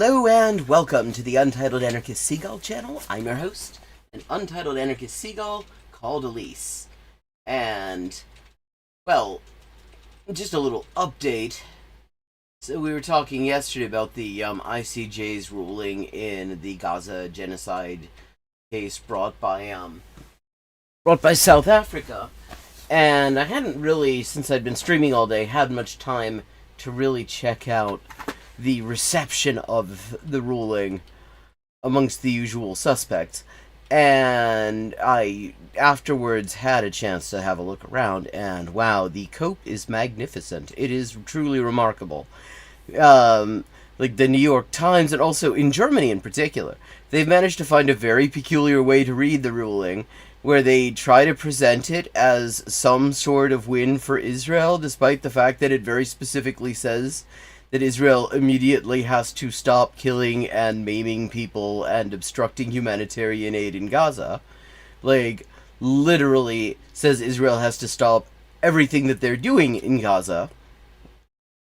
Hello and welcome to the Untitled Anarchist Seagull channel. I'm your host, an Untitled Anarchist Seagull called Elise. And, well, just a little update. So we were talking yesterday about the ICJ's ruling in the Gaza genocide case brought by South Africa. And I hadn't really, since I'd been streaming all day, had much time to really check out the reception of the ruling amongst the usual suspects. And I afterwards had a chance to have a look around, and wow, the cope is magnificent. It is truly remarkable. Like the New York Times, and also in Germany in particular, they've managed to find a very peculiar way to read the ruling, where they try to present it as some sort of win for Israel, despite the fact that it very specifically says that Israel immediately has to stop killing and maiming people and obstructing humanitarian aid in Gaza. Like, literally says Israel has to stop everything that they're doing in Gaza,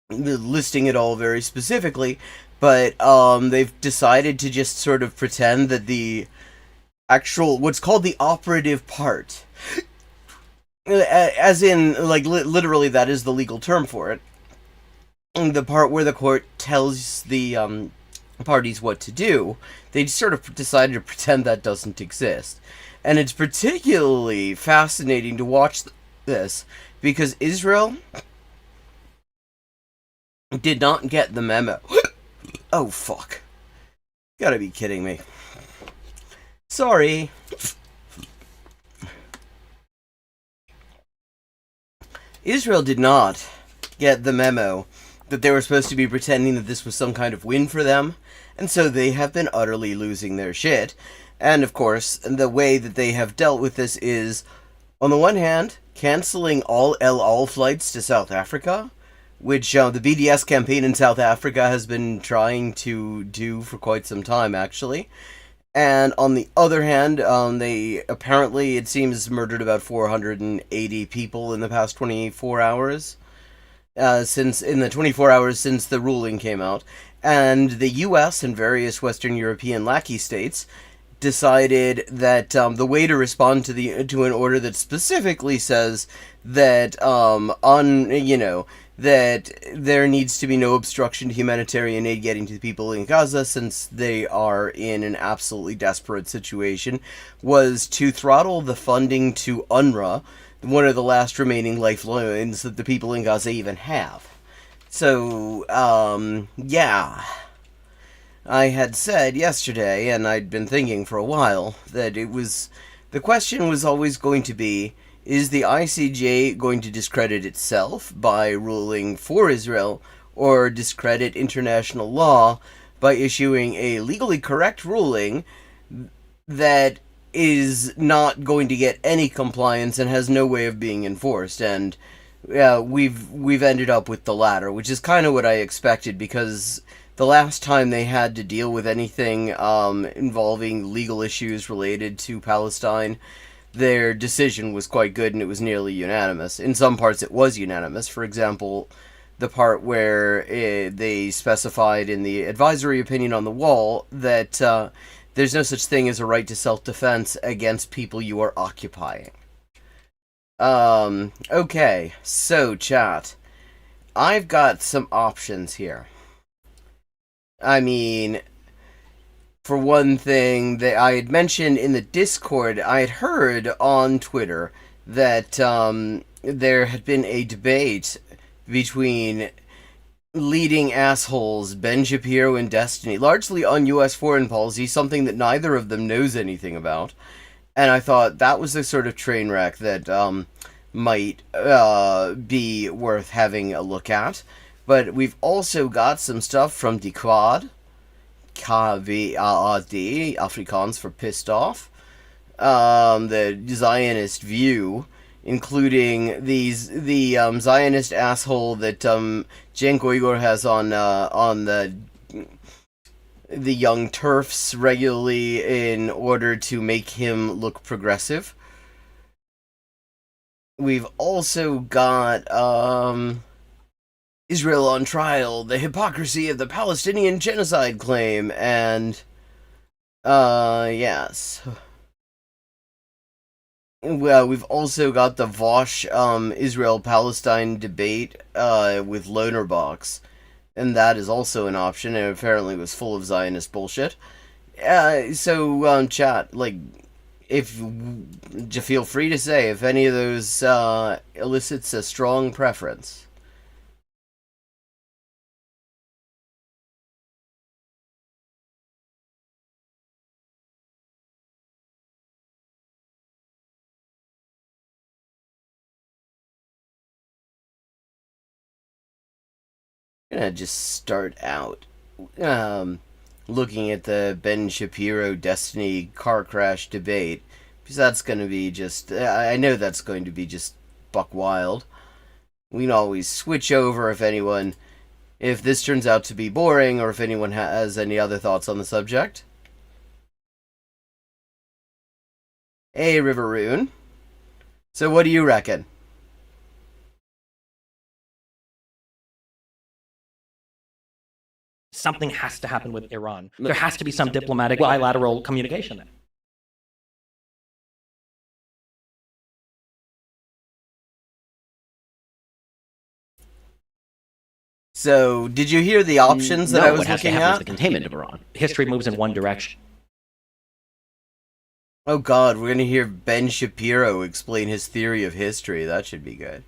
listing it all very specifically, but they've decided to just sort of pretend that the actual, what's called the operative part, as in, like, literally that is the legal term for it, the part where the court tells the parties what to do, they sort of decided to pretend that doesn't exist. And it's particularly fascinating to watch this, because Israel did not get the memo. Oh, fuck. Gotta be kidding me. Sorry. Israel did not get the memo that they were supposed to be pretending that this was some kind of win for them, and so they have been utterly losing their shit. And of course, the way that they have dealt with this is, on the one hand, cancelling all El Al flights to South Africa, which the BDS campaign in South Africa has been trying to do for quite some time, actually. And on the other hand, they apparently, it seems, murdered about 480 people in the past 24 hours. Since in the 24 hours since the ruling came out, and the U.S. and various Western European lackey states decided that the way to respond to an order that specifically says that that there needs to be no obstruction to humanitarian aid getting to the people in Gaza, since they are in an absolutely desperate situation, was to throttle the funding to UNRWA, one of the last remaining lifelines that the people in Gaza even have. So, yeah. I had said yesterday, and I'd been thinking for a while, that the question was always going to be, is the ICJ going to discredit itself by ruling for Israel, or discredit international law by issuing a legally correct ruling that is not going to get any compliance and has no way of being enforced? And we've ended up with the latter, which is kind of what I expected, because the last time they had to deal with anything involving legal issues related to Palestine, their decision was quite good and it was nearly unanimous. In some parts it was unanimous. For example, the part where they specified in the advisory opinion on the wall that there's no such thing as a right to self-defense against people you are occupying. Okay, so chat, I've got some options here. I mean, for one thing, that I had mentioned in the Discord, I had heard on Twitter that there had been a debate between leading assholes Ben Shapiro and Destiny, largely on U.S. foreign policy, something that neither of them knows anything about. And I thought that was the sort of train wreck that might be worth having a look at. But we've also got some stuff from DQuad, KVAAD, Afrikaans for pissed off, the Zionist view, including the Zionist asshole that Cenk Uygur has on the Young Turfs regularly in order to make him look progressive. We've also got Israel on trial, the hypocrisy of the Palestinian genocide claim, and yes. Well, we've also got the Vosh Israel-Palestine debate with Lonerbox, and that is also an option, and apparently was full of Zionist bullshit. So, chat, like, if you feel free to say if any of those elicits a strong preference. I'm gonna just start out looking at the Ben Shapiro Destiny car crash debate, because that's going to be just, I know that's going to be just buck wild. We can always switch over if this turns out to be boring, or if anyone has any other thoughts on the subject. Hey, Riveroon. So what do you reckon? Something has to happen with Iran. There has to be some diplomatic bilateral communication there. So, did you hear the options that I was looking at? The containment of Iran. History moves in one direction. Oh god, we're gonna hear Ben Shapiro explain his theory of history. That should be good.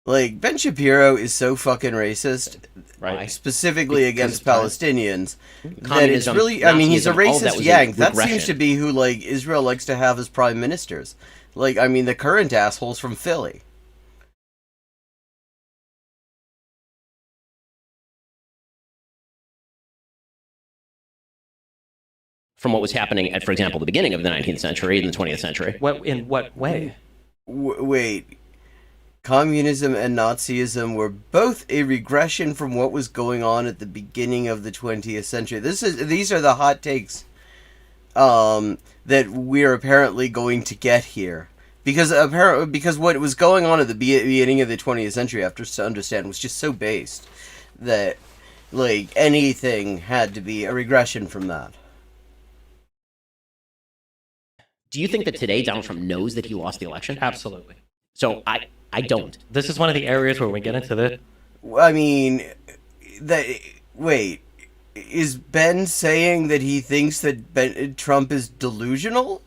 Like, Ben Shapiro is so fucking racist, Right. specifically against Palestinians, that it's really, I mean, he's a racist yank. That seems to be who, like, Israel likes to have as prime ministers. Like, I mean, the current asshole's from Philly. From what was happening at, for example, the beginning of the 19th century and the 20th century. In what way? Wait. Communism and Nazism were both a regression from what was going on at the beginning of the 20th century. These are the hot takes that we're apparently going to get here. Because what was going on at the beginning of the 20th century, after to understand, was just so based that, like, anything had to be a regression from that. Do you think that today Donald Trump knows that he lost the election? Absolutely. So I don't. This is one of the areas where we get into the... I mean, wait, is Ben saying that he thinks that Trump is delusional?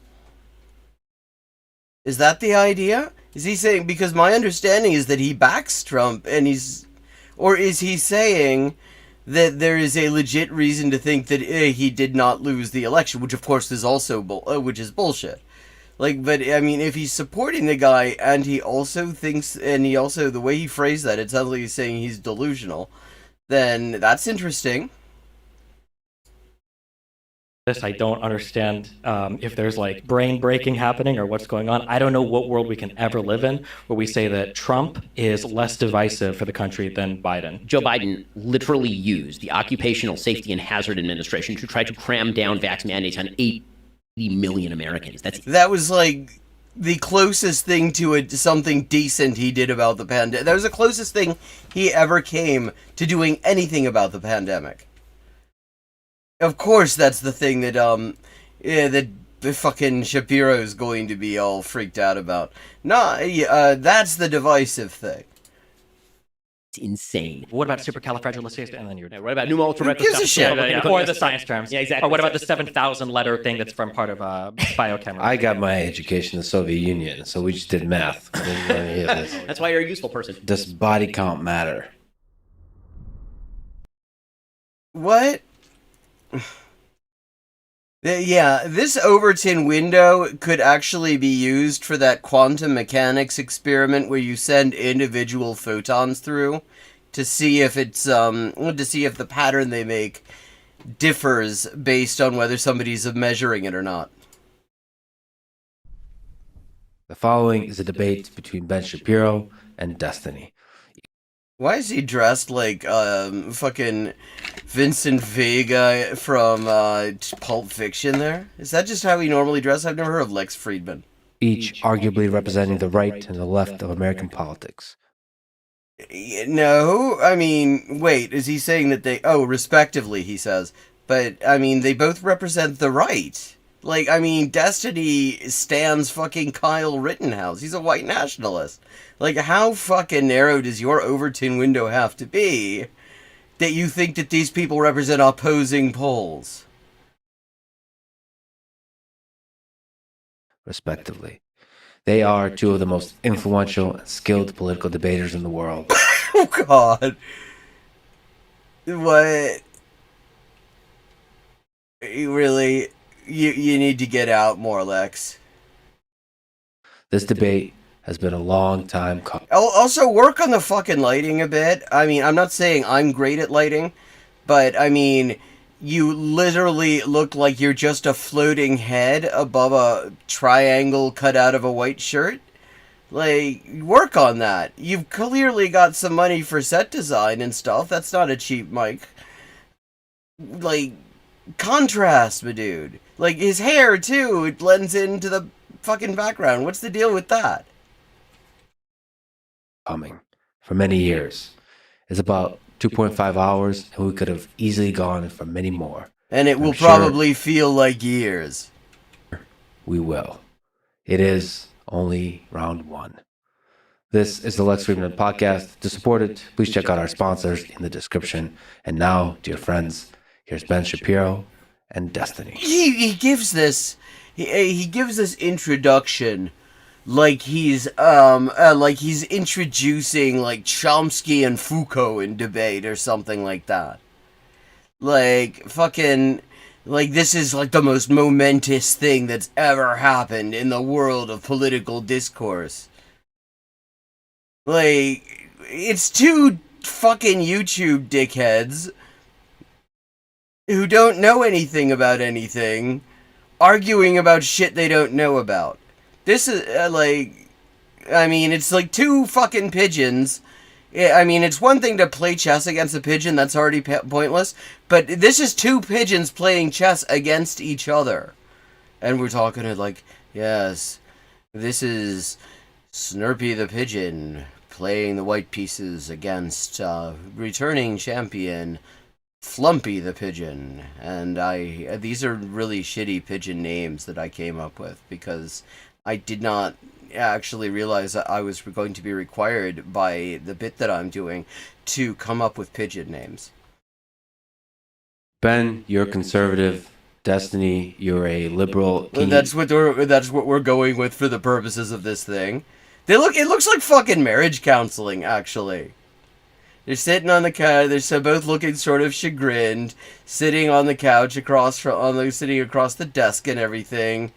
Is that the idea? Is he saying, because my understanding is that he backs Trump, and or is he saying that there is a legit reason to think that he did not lose the election, which of course is also which is bullshit. Like, but I mean, if he's supporting the guy and he also thinks, and he also, the way he phrased that, it sounds like he's saying he's delusional, then that's interesting. I don't understand if there's like brain breaking happening or what's going on. I don't know what world we can ever live in where we say that Trump is less divisive for the country than Biden. Joe Biden literally used the Occupational Safety and Hazard Administration to try to cram down vax mandates on 80 million Americans. That was like the closest thing to something decent he did about the pandemic. That was the closest thing he ever came to doing anything about the pandemic. Of course, that's the thing that that the fucking Shapiro's going to be all freaked out about. That's the divisive thing. It's insane. What about supercalifragilistic? And then you're... What about pneumoalterobacter? Who gives a shit? Or the science terms. Yeah, exactly. Or what about the 7,000 letter thing that's from part of biochemistry? I got my education in the Soviet Union, so we just did math. That's why you're a useful person. Does body count matter? What? Yeah, this Overton window could actually be used for that quantum mechanics experiment where you send individual photons through to see if it's to see if the pattern they make differs based on whether somebody's measuring it or not. The following is a debate between Ben Shapiro and Destiny. Why is he dressed like fucking Vincent Vega from Pulp Fiction there? Is that just how he normally dresses? I've never heard of Lex Friedman. each arguably representing the right and the left of American politics. No, I mean, wait, is he saying that they, oh, respectively, he says, but, I mean, they both represent the right. Like, I mean, Destiny stands fucking Kyle Rittenhouse. He's a white nationalist. Like, how fucking narrow does your Overton window have to be that you think that these people represent opposing poles? Respectively. They are two of the most influential and skilled political debaters in the world. Oh, God. What? You really? You need to get out more, Lex. This debate has been a long time coming. Also, work on the fucking lighting a bit. I mean, I'm not saying I'm great at lighting, but I mean, you literally look like you're just a floating head above a triangle cut out of a white shirt. Like, work on that. You've clearly got some money for set design and stuff. That's not a cheap mic. Like, contrast, my dude. Like, his hair, too, it blends into the fucking background. What's the deal with that? Coming for many years. It's about 2.5 hours, and we could have easily gone for many more. And it I'm will sure probably feel like years. we will. It is only round one. This is the Lex Friedman podcast. To support it, please check out our sponsors in the description. And now, dear friends, here's Ben Shapiro and Destiny. He gives this introduction like he's introducing like Chomsky and Foucault in debate or something like that. Like fucking like this is like the most momentous thing that's ever happened in the world of political discourse. Like it's two fucking YouTube dickheads who don't know anything about anything arguing about shit they don't know about. This is I mean, it's like two fucking pigeons. I mean, it's one thing to play chess against a pigeon, that's already pointless, but this is two pigeons playing chess against each other. And we're talking like, yes, this is Snurpy the pigeon playing the white pieces against returning champion Flumpy the pigeon. And these are really shitty pigeon names that I came up with because I did not actually realize that I was going to be required by the bit that I'm doing to come up with pigeon names. Ben, you're conservative. Destiny, you're a liberal. That's what we're going with for the purposes of this thing. It looks like fucking marriage counseling, actually. They're sitting on the couch. They're both looking sort of chagrined, sitting on the couch sitting across the desk and everything.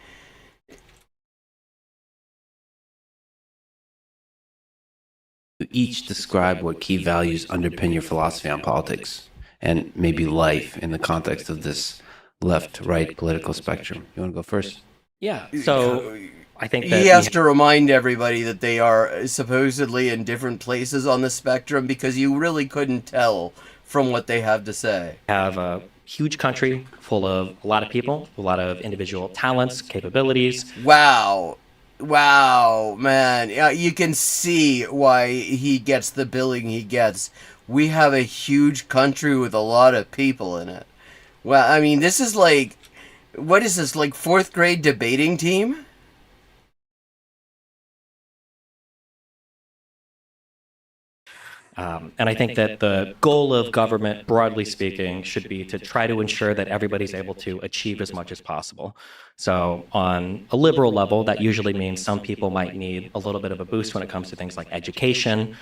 You each describe what key values underpin your philosophy on politics and maybe life in the context of this left-right political spectrum. You want to go first? Yeah. So I think that he has to remind everybody that they are supposedly in different places on the spectrum because you really couldn't tell from what they have to say. have a huge country full of a lot of people, a lot of individual talents, capabilities. Wow, man. Yeah, you can see why he gets the billing he gets. We have a huge country with a lot of people in it. Well, I mean, this is like, what is this, like 4th grade debating team? And I think that the goal of government, broadly speaking, should be to try to ensure that everybody's able to achieve as much as possible. So on a liberal level, that usually means some people might need a little bit of a boost when it comes to things like education.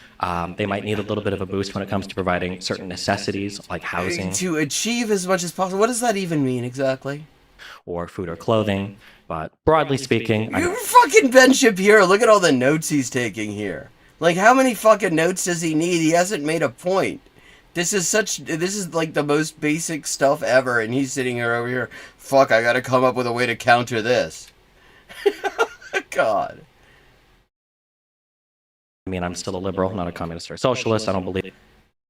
They might need a little bit of a boost when it comes to providing certain necessities like housing. To achieve as much as possible. What does that even mean exactly? Or food or clothing. But broadly speaking, You're fucking Ben Shapiro. Look at all the notes he's taking here. Like, how many fucking notes does he need? He hasn't made a point. This is like the most basic stuff ever, and he's sitting here over here. Fuck, I gotta come up with a way to counter this. God. I mean, I'm still a liberal, not a communist or a socialist. I don't believe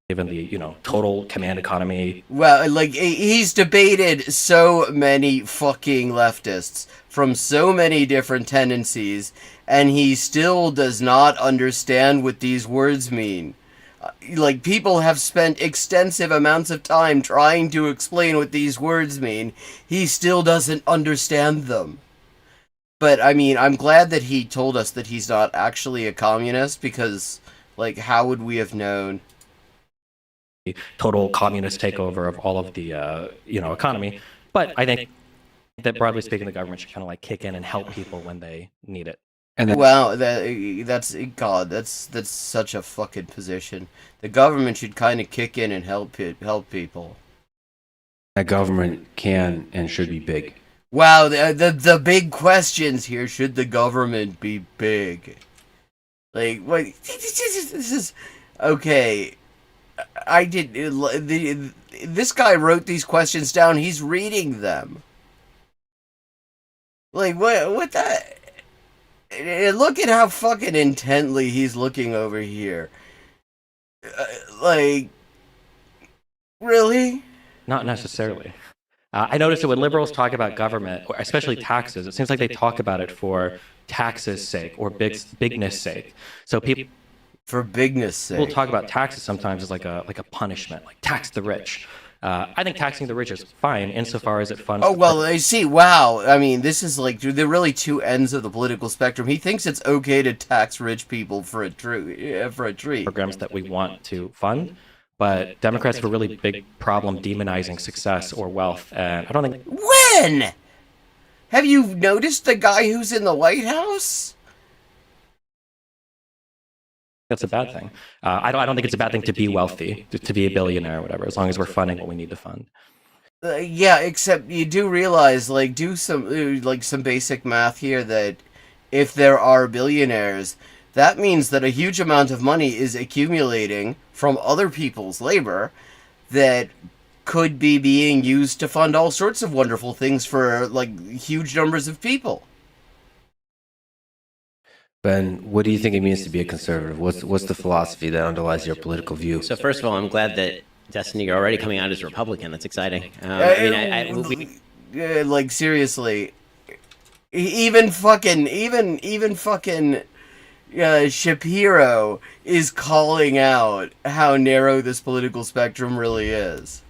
given the total command economy. Well, like, he's debated so many fucking leftists from so many different tendencies, and he still does not understand what these words mean. Like, people have spent extensive amounts of time trying to explain what these words mean. He still doesn't understand them. But, I mean, I'm glad that he told us that he's not actually a communist, because, like, how would we have known? Total communist takeover of all of the economy. But I think that broadly speaking, the government should kind of like kick in and help people when they need it. And then, Wow, that's God. That's such a fucking position. The government should kind of kick in and help people. that government can and should be big. Wow, the big questions here. Should the government be big? Like, wait, this is okay. This guy wrote these questions down. He's reading them. Like, what the? Look at how fucking intently he's looking over here. Like, really? Not necessarily. I noticed that when liberals talk about government, or especially taxes, it seems like they talk about it for taxes' sake or bigness sake. So people For bigness sake. will talk about taxes sometimes as like a punishment, like tax the rich. I think taxing the rich is fine insofar as it funds. Oh, well, I see. Wow. I mean, this is like, they're really two ends of the political spectrum. He thinks it's okay to tax rich people for a treat. Programs that we want to fund. But Democrats have a really big problem demonizing success or wealth. And I don't think When? Have you noticed the guy who's in the White House? that's a bad thing. I don't think it's a bad thing to be wealthy, to be a billionaire or whatever, as long as we're funding what we need to fund. Yeah, except you do realize, like, do some basic math here that if there are billionaires, that means that a huge amount of money is accumulating from other people's labor that could be being used to fund all sorts of wonderful things for, like, huge numbers of people. Ben, what do you think it means to be a conservative? What's the philosophy that underlies your political view? So first of all, I'm glad that Destiny, you're already coming out as a Republican. That's exciting. Like, seriously, even fucking Shapiro is calling out how narrow this political spectrum really is.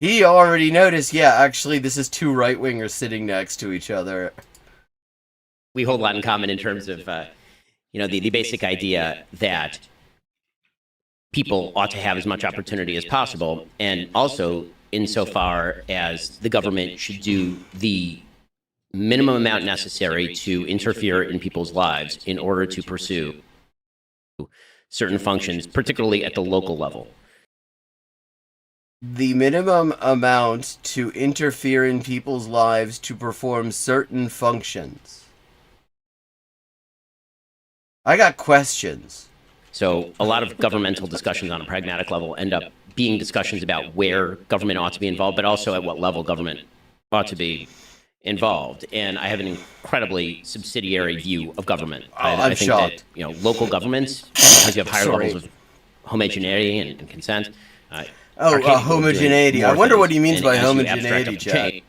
He already noticed, yeah, actually, this is two right-wingers sitting next to each other. we hold a lot in common in terms of, the basic idea that people ought to have as much opportunity as possible, and also insofar as the government should do the minimum amount necessary to interfere in people's lives in order to pursue certain functions, particularly at the local level. The minimum amount to interfere in people's lives to perform certain functions. I got questions. So a lot of governmental discussions on a pragmatic level end up being discussions about where government ought to be involved, but also at what level government ought to be involved. And I have an incredibly subsidiary view of government. I think shocked. that local governments, because you have higher levels of homogeneity and consent. are capable of doing Homogeneity. more I wonder things. what he means And by as you homogeneity, abstract Chad.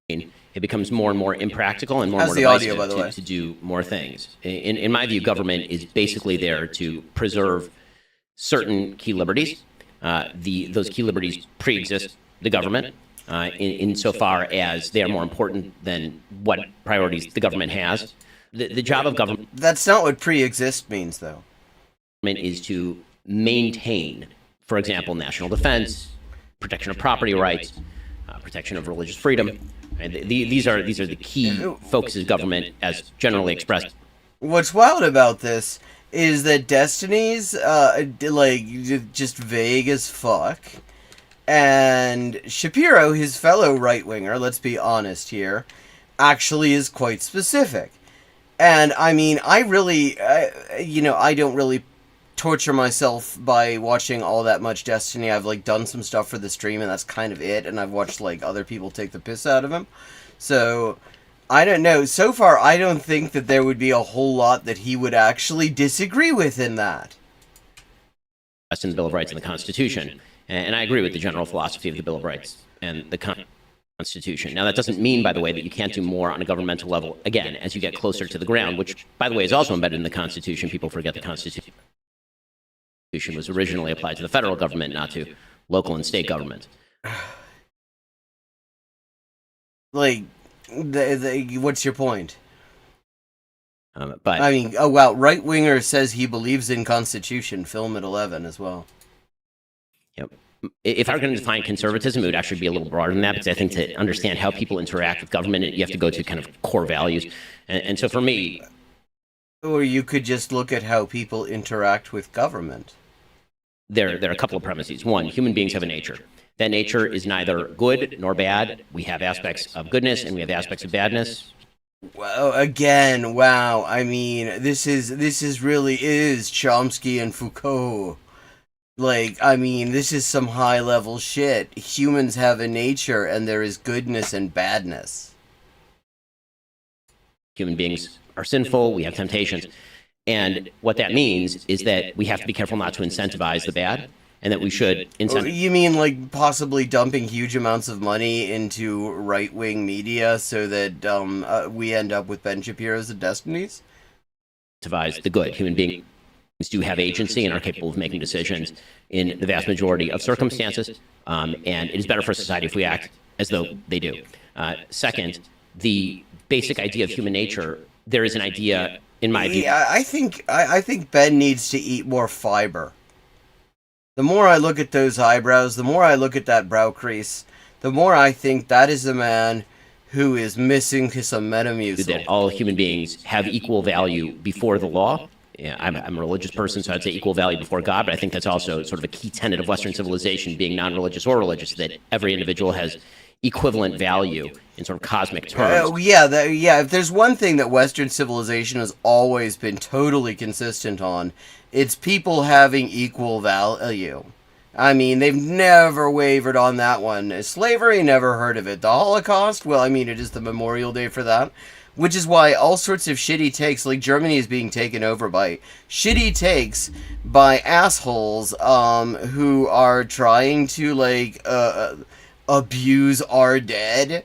change, it becomes more and more impractical and more and How's more the audio, divisive by the way? to do more things. In my view, government is basically there to preserve certain key liberties. Those key liberties pre-exist the government insofar as they are more important than what priorities the government has. The job of government That's not what pre-exist means, though. is to maintain, for example, national defense, protection of property rights, protection of religious freedom. And these are the key focuses of government as generally expressed. What's wild about this is that Destiny's, just vague as fuck. And Shapiro, his fellow right-winger, let's be honest here, actually is quite specific. And, I mean, I really, I don't really torture myself by watching all that much Destiny. I've, done some stuff for the stream, and that's kind of it. And I've watched, other people take the piss out of him. So, I don't know. So far, I don't think that there would be a whole lot that he would actually disagree with in that. in the Bill of Rights and the Constitution. And I agree with the general philosophy of the Bill of Rights and the Constitution. Now, that doesn't mean, by the way, that you can't do more on a governmental level, again, as you get closer to the ground, which, by the way, is also embedded in the Constitution. People forget the Constitution was originally applied to the federal government, not to local and state government. Like, what's your point? But I mean, oh wow, right winger says he believes in Constitution. Film at 11 as well. Yep. If I were going to define conservatism, it would actually be a little broader than that, because I think to understand how people interact with government, you have to go to kind of core values. And so for me, or you could just look at how people interact with government. There are a couple of premises. One, human beings have a nature. That nature is neither good nor bad. We have aspects of goodness and we have aspects of badness. Well, again, wow. I mean, this is really Chomsky and Foucault. Like, I mean, this is some high level shit. Humans have a nature and there is goodness and badness. Human beings are sinful, we have temptations. And what that means is that we have to be careful not to incentivize the bad, and that we should incentivize. You mean like possibly dumping huge amounts of money into right-wing media so that we end up with Ben Shapiro's and Destinies? The good. Human beings do have agency and are capable of making decisions in the vast majority of circumstances, and it is better for society if we act as though they do. Second, the basic idea of human nature, there is an idea, in my view. Yeah, I think Ben needs to eat more fiber. The more I look at those eyebrows, the more I look at that brow crease, the more I think that is a man who is missing some Metamucil. That all human beings have equal value before the law. Yeah, I'm a religious person, so I'd say equal value before God, but I think that's also sort of a key tenet of Western civilization, being non-religious or religious, that every individual has equivalent value in sort of cosmic terms. If there's one thing that Western civilization has always been totally consistent on, it's people having equal value. I mean, they've never wavered on that one. Slavery, never heard of it. The Holocaust, well, I mean, it is the Memorial Day for that. Which is why all sorts of shitty takes, like Germany is being taken over by shitty takes by assholes who are trying to, like, abuse our dead,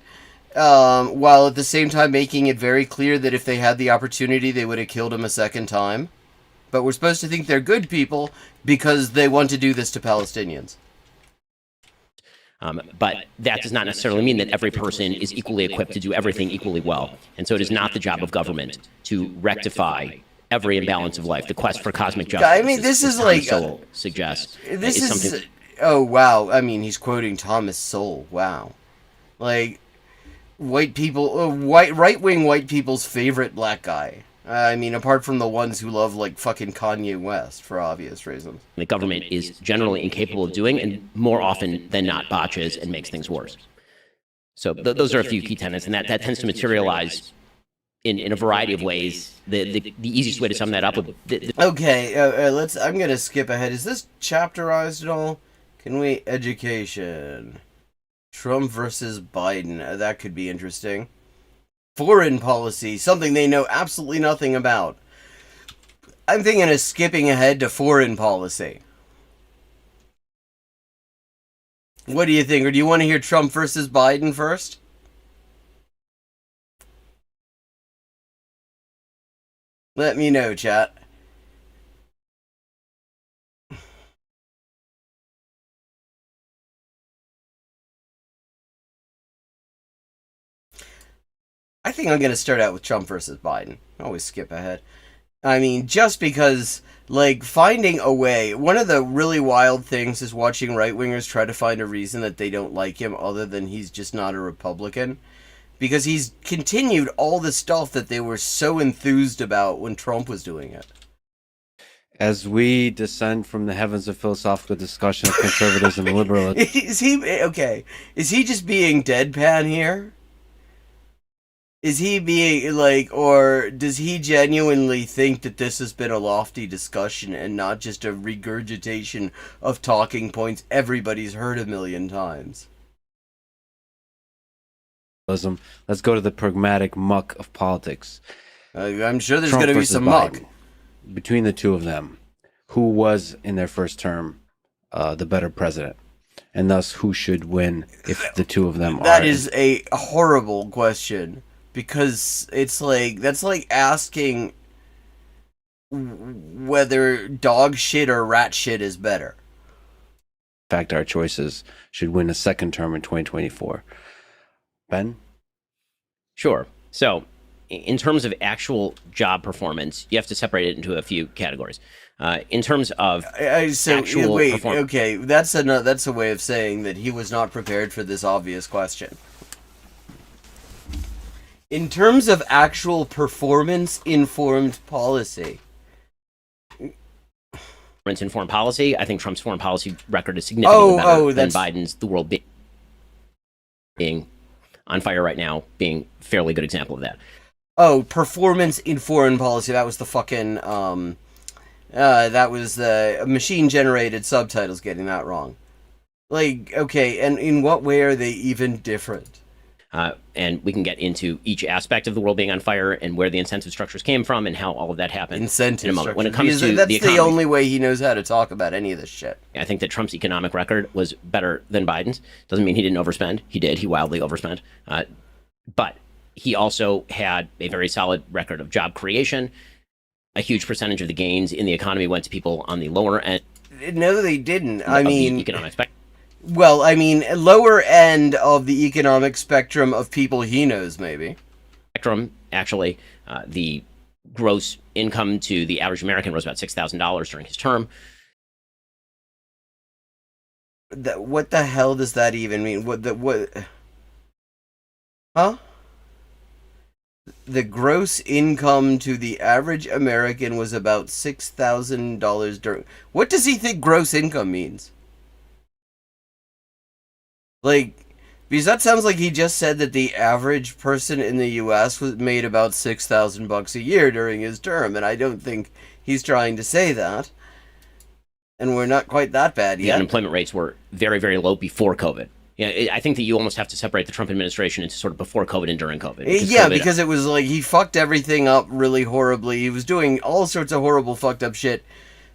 while at the same time making it very clear that if they had the opportunity, they would have killed him a second time. But we're supposed to think they're good people because they want to do this to Palestinians. But that does not necessarily mean that every person is equally equipped to do everything equally well. And so it is not the job of government to rectify every imbalance of life. The quest for cosmic justice. I mean, this is like Sowell suggests. This is something. Oh wow! I mean, he's quoting Thomas Sowell. Wow, like white people, right-wing white people's favorite black guy. I mean, apart from the ones who love, like, fucking Kanye West, for obvious reasons. The government is generally incapable of doing, and more often than not botches and makes things worse. So those are a few key tenets, and that tends to materialize in a variety of ways. The easiest way to sum that up would... Okay, I'm gonna skip ahead. Is this chapterized at all? Can we... Education. Trump versus Biden. That could be interesting. Foreign policy, something they know absolutely nothing about. I'm thinking of skipping ahead to foreign policy. What do you think? Or do you want to hear Trump versus Biden first? Let me know, chat. I think I'm going to start out with Trump versus Biden. I always skip ahead. I mean, just because, like, finding a way... One of the really wild things is watching right-wingers try to find a reason that they don't like him other than he's just not a Republican. Because he's continued all the stuff that they were so enthused about when Trump was doing it. As we descend from the heavens of philosophical discussion of conservatism and liberalism... Is he just being deadpan here? Is he being, like, or does he genuinely think that this has been a lofty discussion and not just a regurgitation of talking points everybody's heard a million times? Let's go to the pragmatic muck of politics. I'm sure there's Trump going to be versus some Biden. muck. Between the two of them, who was in their first term the better president, and thus who should win if the two of them are. That is a horrible question, because it's like, that's like asking whether dog shit or rat shit is better. In fact, our choices should win a second term in 2024. Ben? Sure. So, in terms of actual job performance, you have to separate it into a few categories. In terms of actual performance, okay, that's a way of saying that he was not prepared for this obvious question. In terms of actual performance-informed policy. in foreign policy, I think Trump's foreign policy record is significantly better than Biden's. The world being on fire right now, being a fairly good example of that. Oh, performance in foreign policy. That was the fucking, that was the machine-generated subtitles getting that wrong. Like, okay, and in what way are they even different? And we can get into each aspect of the world being on fire and where the incentive structures came from and how all of that happened incentive in a moment. Structures. When it comes to that's the economy, the only way he knows how to talk about any of this shit. I think that Trump's economic record was better than Biden's. Doesn't mean he didn't overspend. He did. He wildly overspent. But he also had a very solid record of job creation. A huge percentage of the gains in the economy went to people on the lower end. No, they didn't. The economic spectrum. Well, I mean, lower end of the economic spectrum of people he knows, maybe. Actually, the gross income to the average American rose about $6,000 during his term. What the hell does that even mean? What? Huh? The gross income to the average American was about $6,000 during... What does he think gross income means? Like, because that sounds like he just said that the average person in the U.S. made about $6,000 a year during his term, and I don't think he's trying to say that. And we're not quite that bad yet. The unemployment rates were very, very low before COVID. Yeah, I think that you almost have to separate the Trump administration into sort of before COVID and during COVID. Because it was like he fucked everything up really horribly. He was doing all sorts of horrible fucked up shit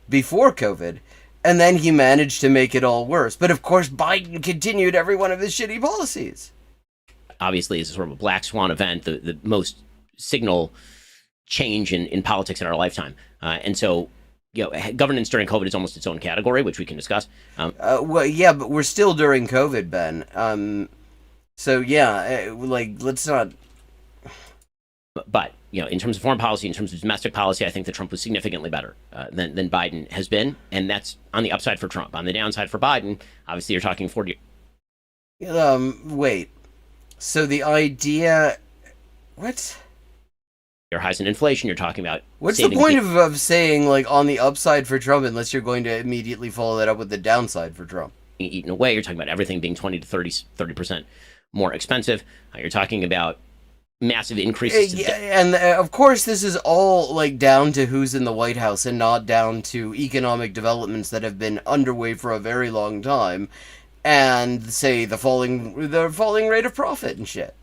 before COVID. And then he managed to make it all worse. But of course, Biden continued every one of his shitty policies. Obviously, it's a sort of a black swan event, the most signal change in politics in our lifetime. And so, governance during COVID is almost its own category, which we can discuss. Well, yeah, but we're still during COVID, Ben. So, yeah, let's not... But, in terms of foreign policy, in terms of domestic policy, I think that Trump was significantly better than Biden has been. And that's on the upside for Trump. On the downside for Biden, obviously you're talking 40... Wait. So the idea... What? Your highs in inflation, you're talking about... What's the point of saying, on the upside for Trump, unless you're going to immediately follow that up with the downside for Trump? Eaten away. You're talking about everything being 20 to 30% more expensive. You're talking about massive increases. And of course, this is all down to who's in the White House and not down to economic developments that have been underway for a very long time, and say the falling rate of profit and shit.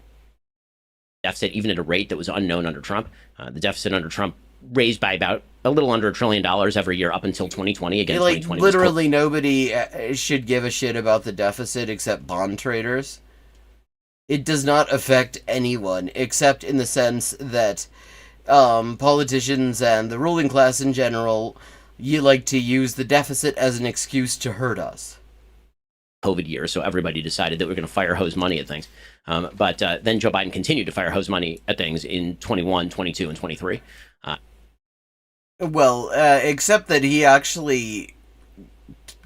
Deficit, even at a rate that was unknown under Trump. The deficit under Trump raised by about a little under $1 trillion every year up until 2020. Again, 2020 literally nobody should give a shit about the deficit except bond traders. It does not affect anyone, except in the sense that politicians and the ruling class in general, you like to use the deficit as an excuse to hurt us. COVID year, so everybody decided that we're going to fire hose money at things. But then Joe Biden continued to fire hose money at things in 21, 22, and 23. Except that he actually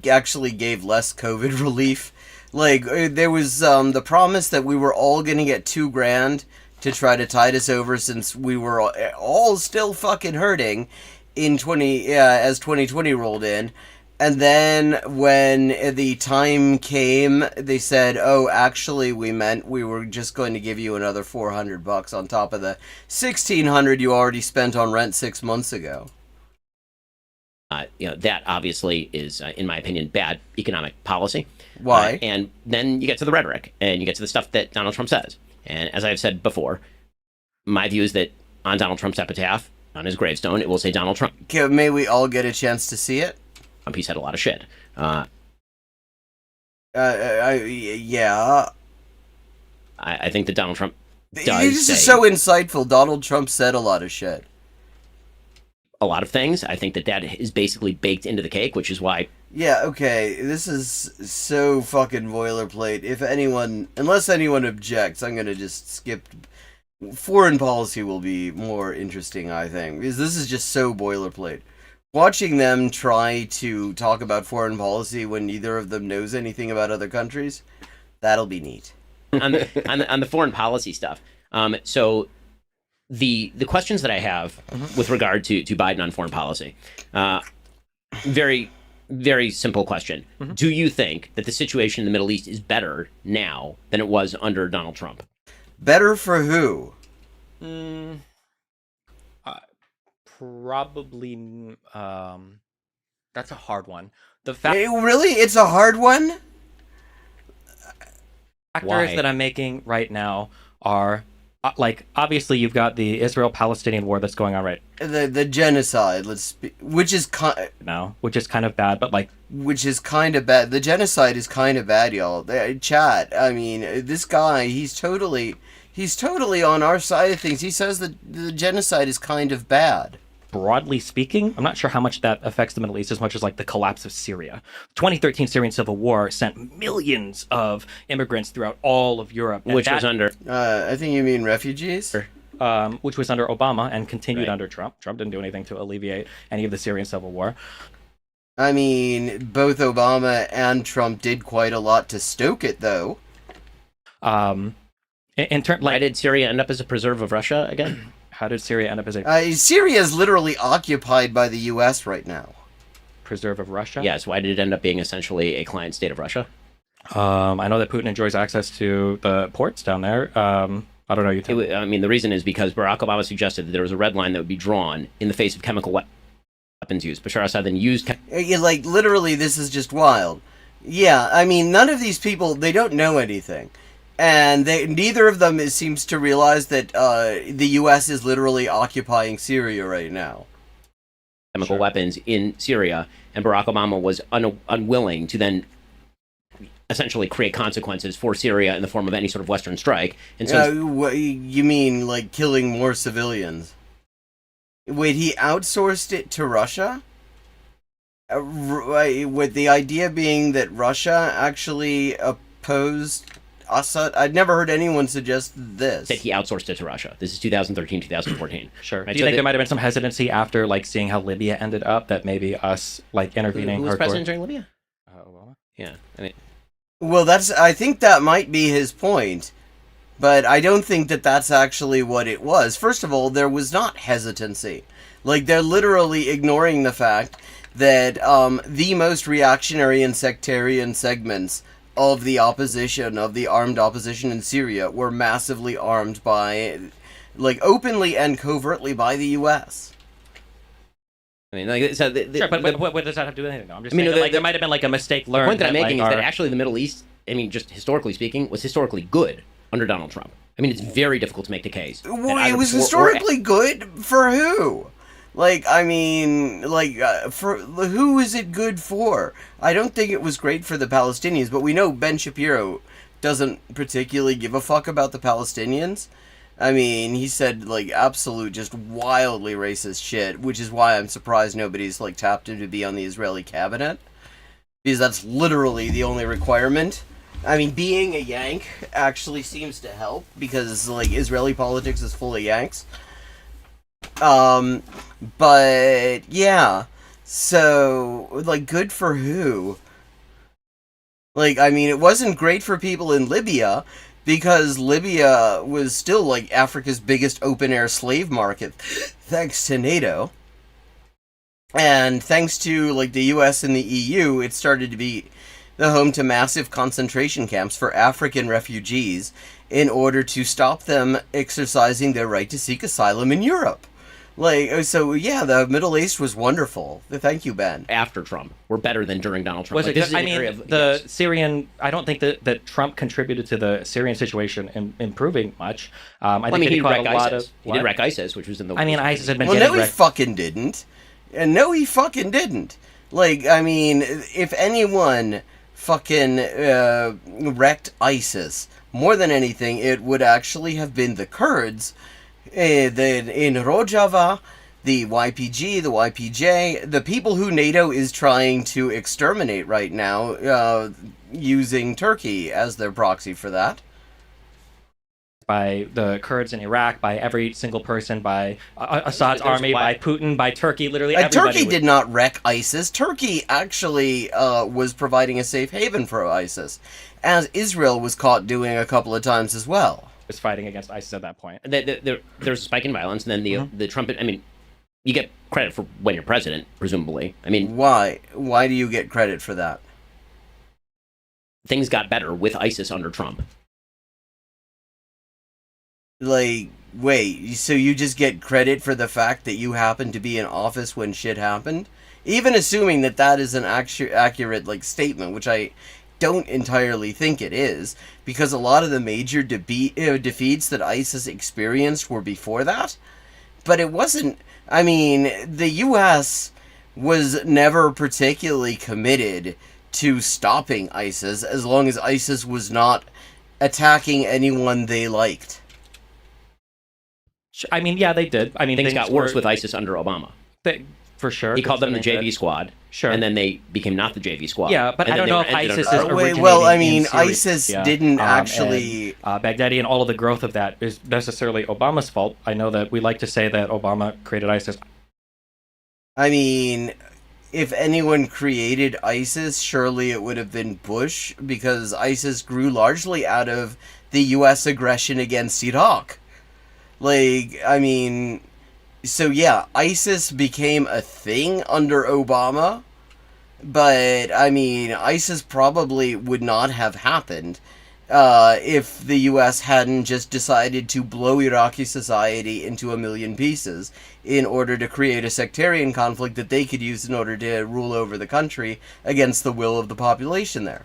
gave less COVID relief. There was the promise that we were all going to get $2,000 to try to tide us over, since we were all still fucking hurting as 2020 rolled in. And then when the time came, they said, "Oh, actually, we meant we were just going to give you another $400 on top of the $1,600 you already spent on rent 6 months ago." That obviously is, in my opinion, bad economic policy. Why? And then you get to the rhetoric, and you get to the stuff that Donald Trump says. And as I've said before, my view is that on Donald Trump's epitaph, On his gravestone, it will say Donald Trump. May we all get a chance to see it? He said a lot of shit. Yeah. I think that Donald Trump does This say is so insightful. Donald Trump said a lot of shit. a lot of things. I think that is basically baked into the cake, which is why. Yeah, okay, this is so fucking boilerplate. Unless anyone objects, I'm gonna just skip. Foreign policy will be more interesting, I think, because this is just so boilerplate. Watching them try to talk about foreign policy when neither of them knows anything about other countries, that'll be neat. on the foreign policy stuff. So the questions that I have with regard to Biden on foreign policy, very, very simple question. Do you think that the situation in the Middle East is better now than it was under Donald Trump? Better for who? Probably. That's a hard one. The fact Really? It's a hard one? factors Why? that I'm making right now are obviously you've got the Israel-Palestinian war that's going on right The genocide, which is now, which is kind of bad, but kind of bad. The genocide is kind of bad, y'all. Chat. I mean, this guy, he's totally on our side of things. He says that the genocide is kind of bad. broadly speaking, I'm not sure how much that affects the Middle East as much as the collapse of Syria. 2013 Syrian civil war sent millions of immigrants throughout all of Europe, and Which was under. I think you mean refugees? which was under Obama and continued Right. under Trump. Trump didn't do anything to alleviate any of the Syrian civil war. I mean, both Obama and Trump did quite a lot to stoke it, though. In turn, Why did Syria end up as a preserve of Russia again? how did Syria end up as a Syria is literally occupied by the U.S. right now. preserve of Russia? Yes. Why did it end up being essentially a client state of Russia? I know that Putin enjoys access to the ports down there. I don't know. You tell me. I mean, the reason is because Barack Obama suggested that there was a red line that would be drawn in the face of chemical weapons use. Bashar Assad then used. Literally, this is just wild. Yeah, I mean, none of these people, they don't know anything. And neither of them seems to realize that the U.S. is literally occupying Syria right now. Chemical weapons in Syria, and Barack Obama was unwilling to then essentially create consequences for Syria in the form of any sort of Western strike. And so You mean, killing more civilians? Wait, he outsourced it to Russia? With the idea being that Russia actually opposed Assad? I'd never heard anyone suggest this. that he outsourced it to Russia. This is 2013, 2014. Sure. Right, Do you think there might have been some hesitancy after seeing how Libya ended up that maybe us intervening? Who was hardcore- president during Libya? Obama? Yeah, I mean, Well, I think that might be his point, but I don't think that that's actually what it was. First of all, there was not hesitancy. They're literally ignoring the fact that the most reactionary and sectarian segments of the opposition, of the armed opposition in Syria, were massively armed by, openly and covertly by the U.S. I mean, so Sure, but what does that have to do with anything? No, I'm just I mean, saying there might have been a mistake learned. the point that I'm making is that our- actually the Middle East, I mean, just historically speaking, was historically good under Donald Trump. I mean, it's very difficult to make the case. that Well, either it was before or historically good for who? For who is it good for? I don't think it was great for the Palestinians, but we know Ben Shapiro doesn't particularly give a fuck about the Palestinians. I mean, he said, absolute, just wildly racist shit, which is why I'm surprised nobody's, tapped him to be on the Israeli cabinet. Because that's literally the only requirement. I mean, being a Yank actually seems to help, because, Israeli politics is full of Yanks. But, yeah. So, good for who? I mean, it wasn't great for people in Libya, because Libya was still, Africa's biggest open-air slave market, thanks to NATO. And thanks to, the US and the EU, it started to be the home to massive concentration camps for African refugees in order to stop them exercising their right to seek asylum in Europe. Like, so yeah, the Middle East was wonderful. Thank you, Ben. After Trump, were better than during Donald Trump. Was Like, it? this is I an mean, area of, the yes. Syrian. I don't think that Trump contributed to the Syrian situation improving much. I think I mean, that he caught wrecked a lot ISIS. of. He did What? wreck ISIS, which was in the. I mean, ISIS had been Well, getting no, he wrecked. fucking didn't. And no, he fucking didn't. Like, I mean, if anyone fucking wrecked ISIS more than anything, it would actually have been the Kurds in Rojava, the YPG, the YPJ, the people who NATO is trying to exterminate right now, using Turkey as their proxy for that. By the Kurds in Iraq, by every single person, by Assad's There's army, why- by Putin, by Turkey, literally everybody. Turkey did not wreck ISIS. Turkey actually was providing a safe haven for ISIS, as Israel was caught doing a couple of times as well. was fighting against ISIS at that point. There's a spike in violence, and then the Trump. I mean, you get credit for when you're president, presumably. I mean, Why? Why do you get credit for that? things got better with ISIS under Trump. Like, wait, so you just get credit for the fact that you happened to be in office when shit happened? Even assuming that that is an accurate, like, statement, which I don't entirely think it is, because a lot of the major defeats that ISIS experienced were before that. But it wasn't, I mean, the U.S. was never particularly committed to stopping ISIS as long as ISIS was not attacking anyone they liked. I mean, yeah, they did. I mean, Things got worse were- with ISIS under Obama. for sure. He called them the I mean, JV squad. Sure. And then they became not the JV squad. Yeah, but And I then don't know they if were ended ISIS under is our- originating well, I mean, in Syria. ISIS Yeah. didn't actually... and, Baghdadi and all of the growth of that is necessarily Obama's fault. I know that we like to say that Obama created ISIS. I mean, if anyone created ISIS, surely it would have been Bush, because ISIS grew largely out of the U.S. aggression against Iraq. Like, I mean... So yeah, ISIS became a thing under Obama, but, I mean, ISIS probably would not have happened if the U.S. hadn't just decided to blow Iraqi society into a million pieces in order to create a sectarian conflict that they could use in order to rule over the country against the will of the population there.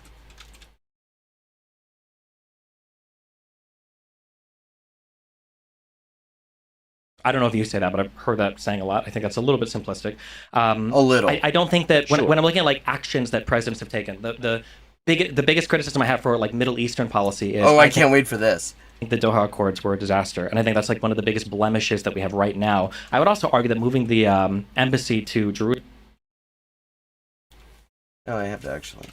I don't know if you say that, but I've heard that saying a lot. I think that's a little bit simplistic. A little. I don't think that when, Sure. when I'm looking at like actions that presidents have taken, the biggest criticism I have for like Middle Eastern policy is I can't wait for this. think the Doha Accords were a disaster, and I think that's like one of the biggest blemishes that we have right now. I would also argue that moving the embassy to Jerusalem. Oh, I have to actually...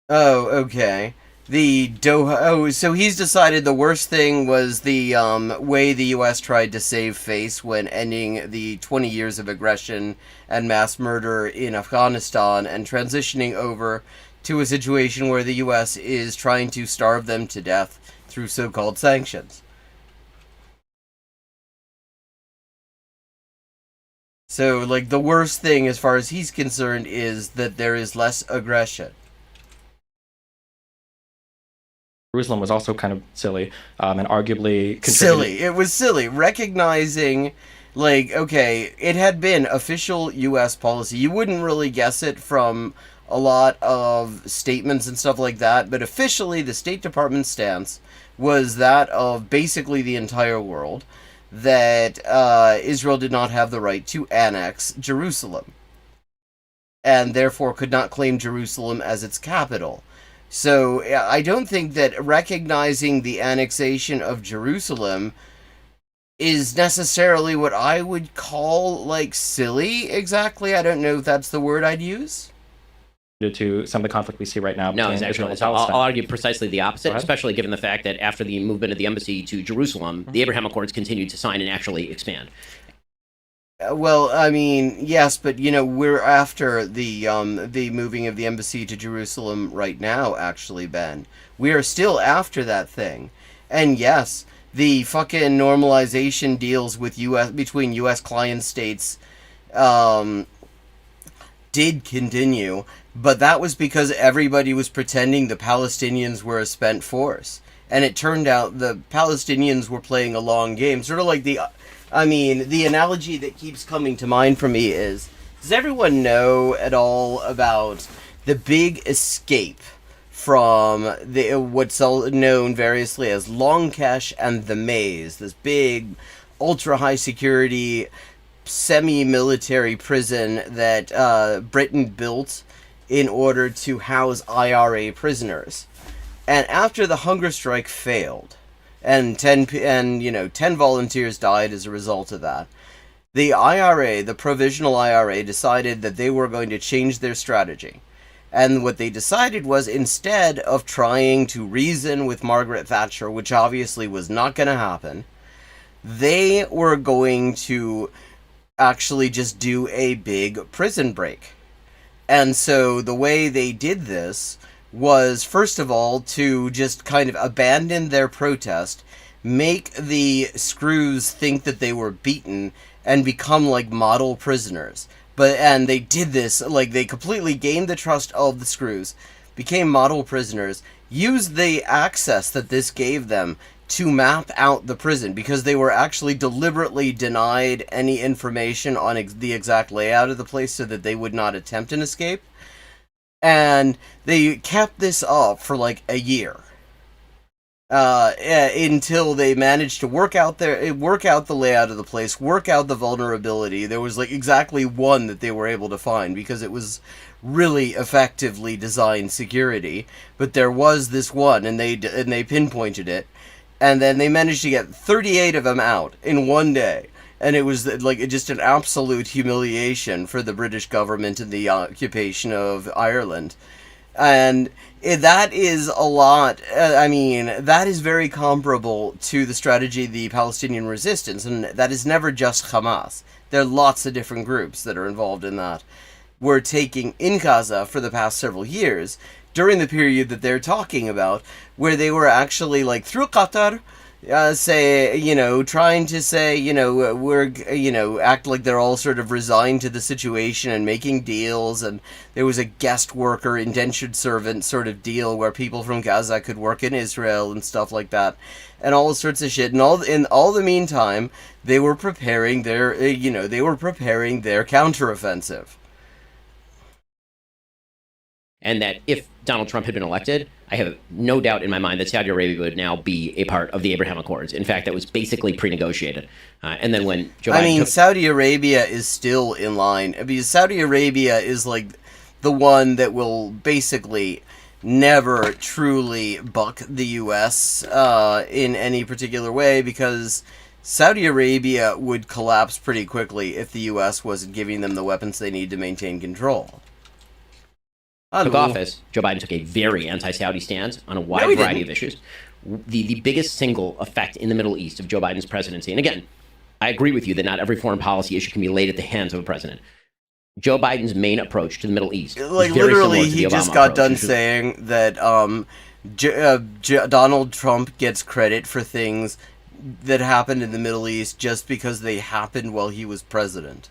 Oh, okay. The Doha... Oh, so he's decided the worst thing was the way the U.S. tried to save face when ending the 20 years of aggression and mass murder in Afghanistan and transitioning over to a situation where the U.S. is trying to starve them to death through so-called sanctions. So, like, the worst thing as far as he's concerned is that there is less aggression. Jerusalem was also kind of silly, and arguably contributed. Silly. It was silly. Recognizing, like, okay, it had been official U.S. policy. You wouldn't really guess it from a lot of statements and stuff like that, but officially the State Department stance was that of basically the entire world, that Israel did not have the right to annex Jerusalem, and therefore could not claim Jerusalem as its capital. So I don't think that recognizing the annexation of Jerusalem is necessarily what I would call, like, silly, exactly. I don't know if that's the word I'd use. To some of the conflict we see right now No, between exactly. Israel and So I'll Palestine. argue precisely the opposite, Go ahead. especially given the fact that after the movement of the embassy to Jerusalem, the Abraham Accords continued to sign and actually expand. Well, I mean, yes, but, you know, we're after the moving of the embassy to Jerusalem right now, actually, Ben. We are still after that thing. And yes, the fucking normalization deals with between U.S. client states, did continue, but that was because everybody was pretending the Palestinians were a spent force. And it turned out the Palestinians were playing a long game. Sort of like the analogy that keeps coming to mind for me is, does everyone know at all about the big escape from what's known variously as Longcash and the Maze, this big, ultra-high security, semi-military prison that Britain built in order to house IRA prisoners? And after the hunger strike failed, and 10 volunteers died as a result of that, the IRA, the provisional IRA, decided that they were going to change their strategy. And what they decided was, instead of trying to reason with Margaret Thatcher, which obviously was not going to happen, they were going to actually just do a big prison break. And so the way they did this was, first of all, to just kind of abandon their protest, make the screws think that they were beaten, and become like model prisoners. And they did this, like, they completely gained the trust of the screws, became model prisoners, used the access that this gave them to map out the prison, because they were actually deliberately denied any information on the exact layout of the place so that they would not attempt an escape. And they kept this up for like a year. Until they managed to work out the layout of the place, work out the vulnerability. There was like exactly one that they were able to find, because it was really effectively designed security. But there was this one, and they pinpointed it, and then they managed to get 38 of them out in one day. And it was like just an absolute humiliation for the British government and the occupation of Ireland. And that is a lot. That is very comparable to the strategy of the Palestinian resistance, and that is never just Hamas. There are lots of different groups that are involved in that. We're taking in Gaza for the past several years, during the period that they're talking about, where they were actually, like, through Qatar, trying to say, we're, act like they're all sort of resigned to the situation and making deals, and there was a guest worker, indentured servant sort of deal where people from Gaza could work in Israel and stuff like that, and all sorts of shit. And in all the meantime, they were preparing their counteroffensive. And that if Donald Trump had been elected, I have no doubt in my mind that Saudi Arabia would now be a part of the Abraham Accords. In fact, that was basically pre-negotiated. And then when Joe Biden Saudi Arabia is still in line. Because Saudi Arabia is like the one that will basically never truly buck the U.S. In any particular way, because Saudi Arabia would collapse pretty quickly if the U.S. wasn't giving them the weapons they need to maintain control. took office, Joe Biden took a very anti-Saudi stance on a wide variety of issues. The biggest single effect in the Middle East of Joe Biden's presidency, and again, I agree with you that not every foreign policy issue can be laid at the hands of a president. Joe Biden's main approach to the Middle East, like literally, he just got done saying that Donald Trump gets credit for things that happened in the Middle East just because they happened while he was president.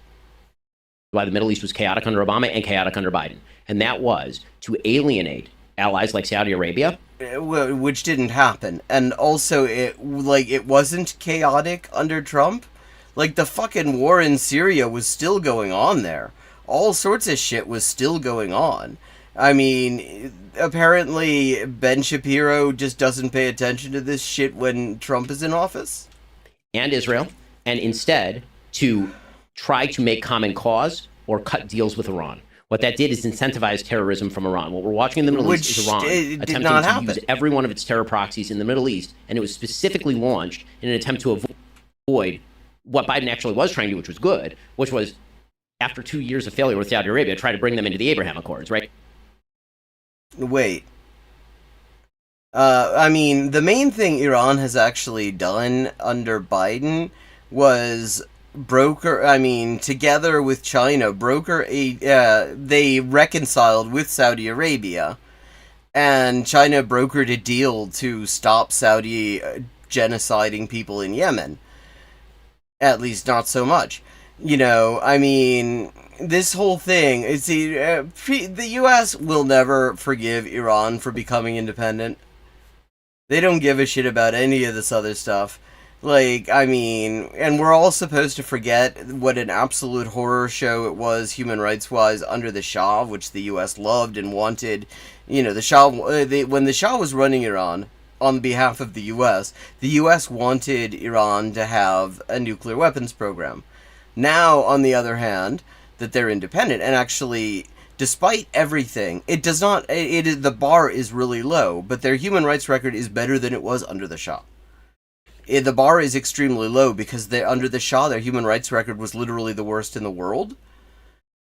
Why the Middle East was chaotic under Obama and chaotic under Biden, and that was to alienate allies like Saudi Arabia, which didn't happen. And also, it wasn't chaotic under Trump. Like, the fucking war in Syria was still going on there. All sorts of shit was still going on. I mean, apparently Ben Shapiro just doesn't pay attention to this shit when Trump is in office. And Israel, and instead to try to make common cause or cut deals with Iran. What that did is incentivize terrorism from Iran. What we're watching in the Middle East is Iran attempting to use every one of its terror proxies in the Middle East, and it was specifically launched in an attempt to avoid what Biden actually was trying to do, which was good, which was, after 2 years of failure with Saudi Arabia, try to bring them into the Abraham Accords, right? Wait. The main thing Iran has actually done under Biden was together with China, they reconciled with Saudi Arabia, and China brokered a deal to stop Saudi genociding people in Yemen. At least not so much. this whole thing, the U.S. will never forgive Iran for becoming independent. They don't give a shit about any of this other stuff. Like, I mean, and we're all supposed to forget what an absolute horror show it was, human rights-wise, under the Shah, which the U.S. loved and wanted. You know, the Shah, when the Shah was running Iran on behalf of the U.S. wanted Iran to have a nuclear weapons program. Now, on the other hand, that they're independent, and actually, despite everything, it does not, the bar is really low, but their human rights record is better than it was under the Shah. The bar is extremely low because under the Shah, their human rights record was literally the worst in the world.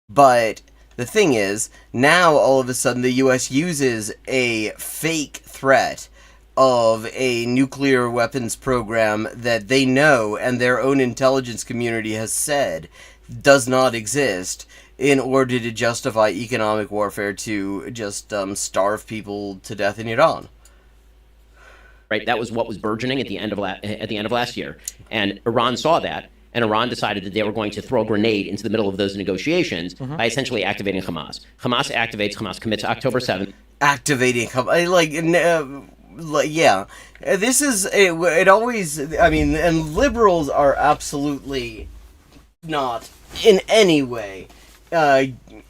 But the thing is, now all of a sudden the U.S. uses a fake threat of a nuclear weapons program that they know and their own intelligence community has said does not exist in order to justify economic warfare to just starve people to death in Iran. Right, that was what was burgeoning at the end of last year, and Iran saw that, and Iran decided that they were going to throw a grenade into the middle of those negotiations by essentially activating Hamas. Hamas commits October 7th. Activating yeah. This is it always. I mean, and liberals are absolutely not in any way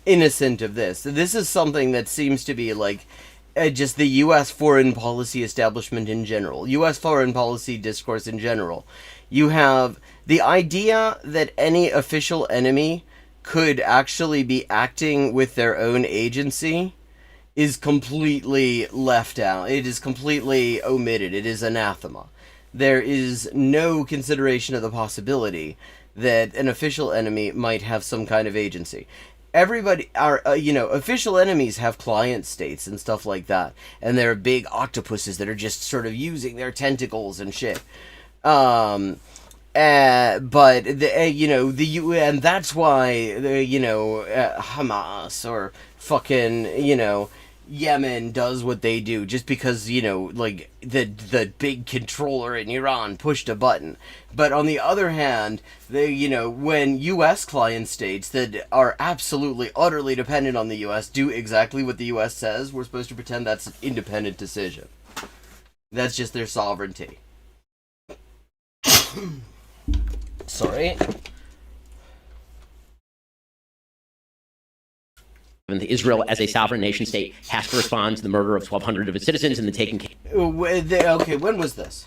innocent of this. This is something that seems to be like. Just the U.S. foreign policy establishment in general, U.S. foreign policy discourse in general. You have the idea that any official enemy could actually be acting with their own agency is completely left out. It is completely omitted. It is anathema. There is no consideration of the possibility that an official enemy might have some kind of agency. Everybody, official enemies have client states and stuff like that, and they're big octopuses that are just sort of using their tentacles and shit. But and that's why Hamas or fucking Yemen does what they do, just because like the big controller in Iran pushed a button. But on the other hand, when U.S. client states that are absolutely utterly dependent on the U.S. do exactly what the U.S. says, we're supposed to pretend that's an independent decision. That's just their sovereignty. Sorry. Israel, as a sovereign nation state, has to respond to the murder of 1,200 of its citizens and the taking. Okay, when was this?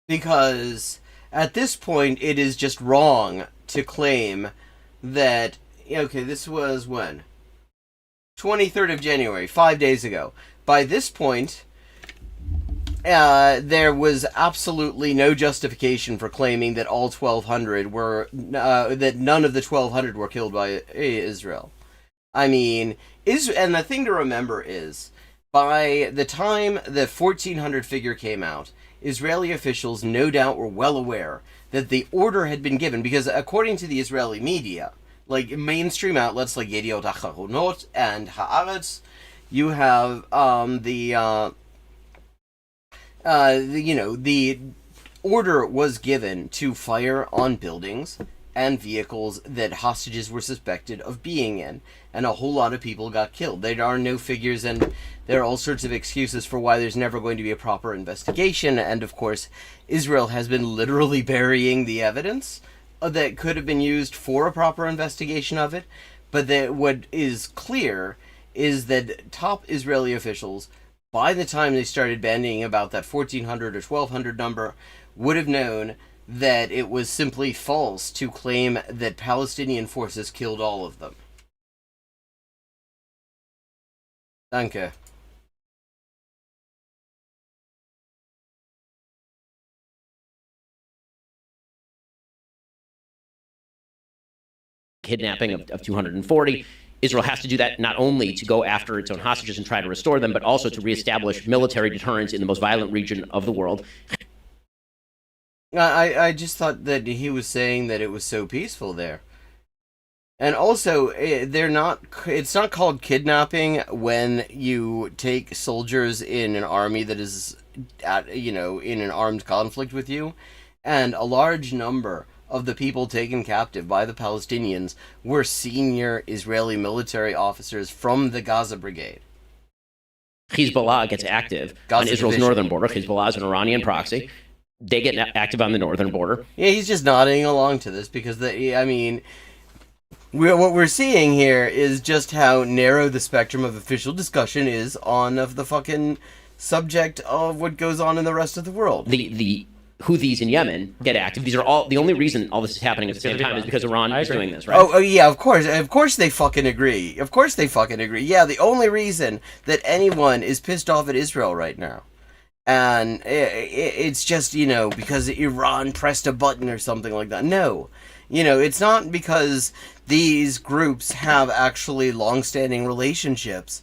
Because at this point, it is just wrong to claim that. Okay, this was when? 23rd of January, 5 days ago. By this point, there was absolutely no justification for claiming that all 1,200 were that none of the 1,200 were killed by Israel. I mean, and the thing to remember is, by the time the 1,400 figure came out, Israeli officials no doubt were well aware that the order had been given, because according to the Israeli media, like mainstream outlets like Yediot Ahronot and Haaretz, you have the order was given to fire on buildings and vehicles that hostages were suspected of being in, and a whole lot of people got killed. There are no figures, and there are all sorts of excuses for why there's never going to be a proper investigation, and of course, Israel has been literally burying the evidence that could have been used for a proper investigation of it, but what is clear is that top Israeli officials, by the time they started bandying about that 1,400 or 1,200 number, would have known that it was simply false to claim that Palestinian forces killed all of them. Danke. Kidnapping of 240. Israel has to do that not only to go after its own hostages and try to restore them, but also to reestablish military deterrence in the most violent region of the world. I just thought that he was saying that it was so peaceful there. And also, it's not called kidnapping when you take soldiers in an army that is in an armed conflict with you, and a large number of the people taken captive by the Palestinians were senior Israeli military officers from the Gaza Brigade. Hezbollah gets active Gaza on Israel's division. northern border. Hezbollah is an Iranian proxy. They get active on the northern border. Yeah, he's just nodding along to this because, what we're seeing here is just how narrow the spectrum of official discussion is on of the fucking subject of what goes on in the rest of the world. The Houthis in Yemen get active. These are all the only reason all this is happening at the same time is because Iran is doing this, right? Oh yeah, of course they fucking agree. Of course they fucking agree. Yeah, the only reason that anyone is pissed off at Israel right now, and it's just because Iran pressed a button or something like that. No, it's not because these groups have actually long-standing relationships.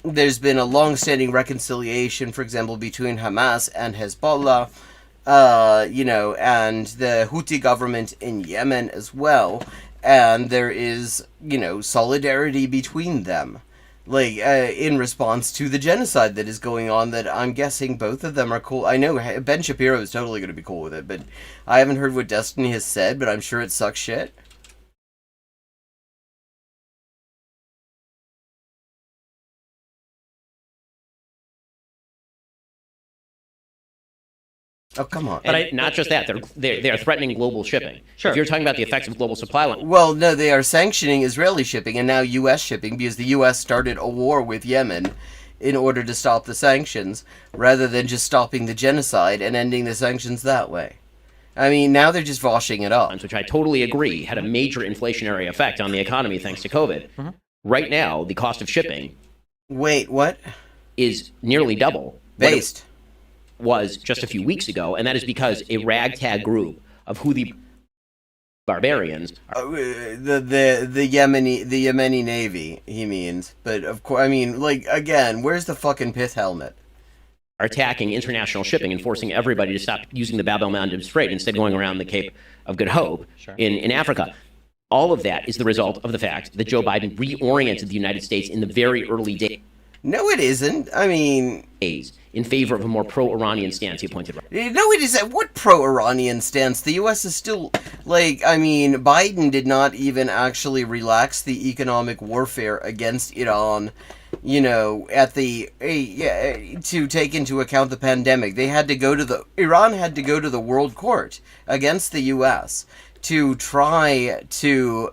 There's been a long-standing reconciliation, for example, between Hamas and Hezbollah, and the Houthi government in Yemen as well, and there is, solidarity between them, in response to the genocide that is going on, that I'm guessing both of them are cool. I know Ben Shapiro is totally going to be cool with it, but I haven't heard what Destiny has said, but I'm sure it sucks shit. Oh, come on. But not just that, they're threatening global shipping. Sure. If you're talking about the effects of global supply line. Well, no, they are sanctioning Israeli shipping and now U.S. shipping because the U.S. started a war with Yemen in order to stop the sanctions, rather than just stopping the genocide and ending the sanctions that way. I mean, now they're just washing it up. Which I totally agree had a major inflationary effect on the economy thanks to COVID. Mm-hmm. Right now, the cost of shipping. Wait, what? Is nearly double. Based. Was just a few weeks ago, and that is because a ragtag group of Houthi barbarians. The Yemeni Navy, he means. But of course, again, where's the fucking pith helmet? Are attacking international shipping and forcing everybody to stop using the Bab el-Mandeb Strait, instead going around the Cape of Good Hope in Africa. All of that is the result of the fact that Joe Biden reoriented the United States in the very early days. No, it isn't. In favor of a more pro-Iranian stance, he pointed out. No, it isn't. What pro-Iranian stance? The U.S. is still, Biden did not even actually relax the economic warfare against Iran, to take into account the pandemic. Iran had to go to the World Court against the U.S. to try to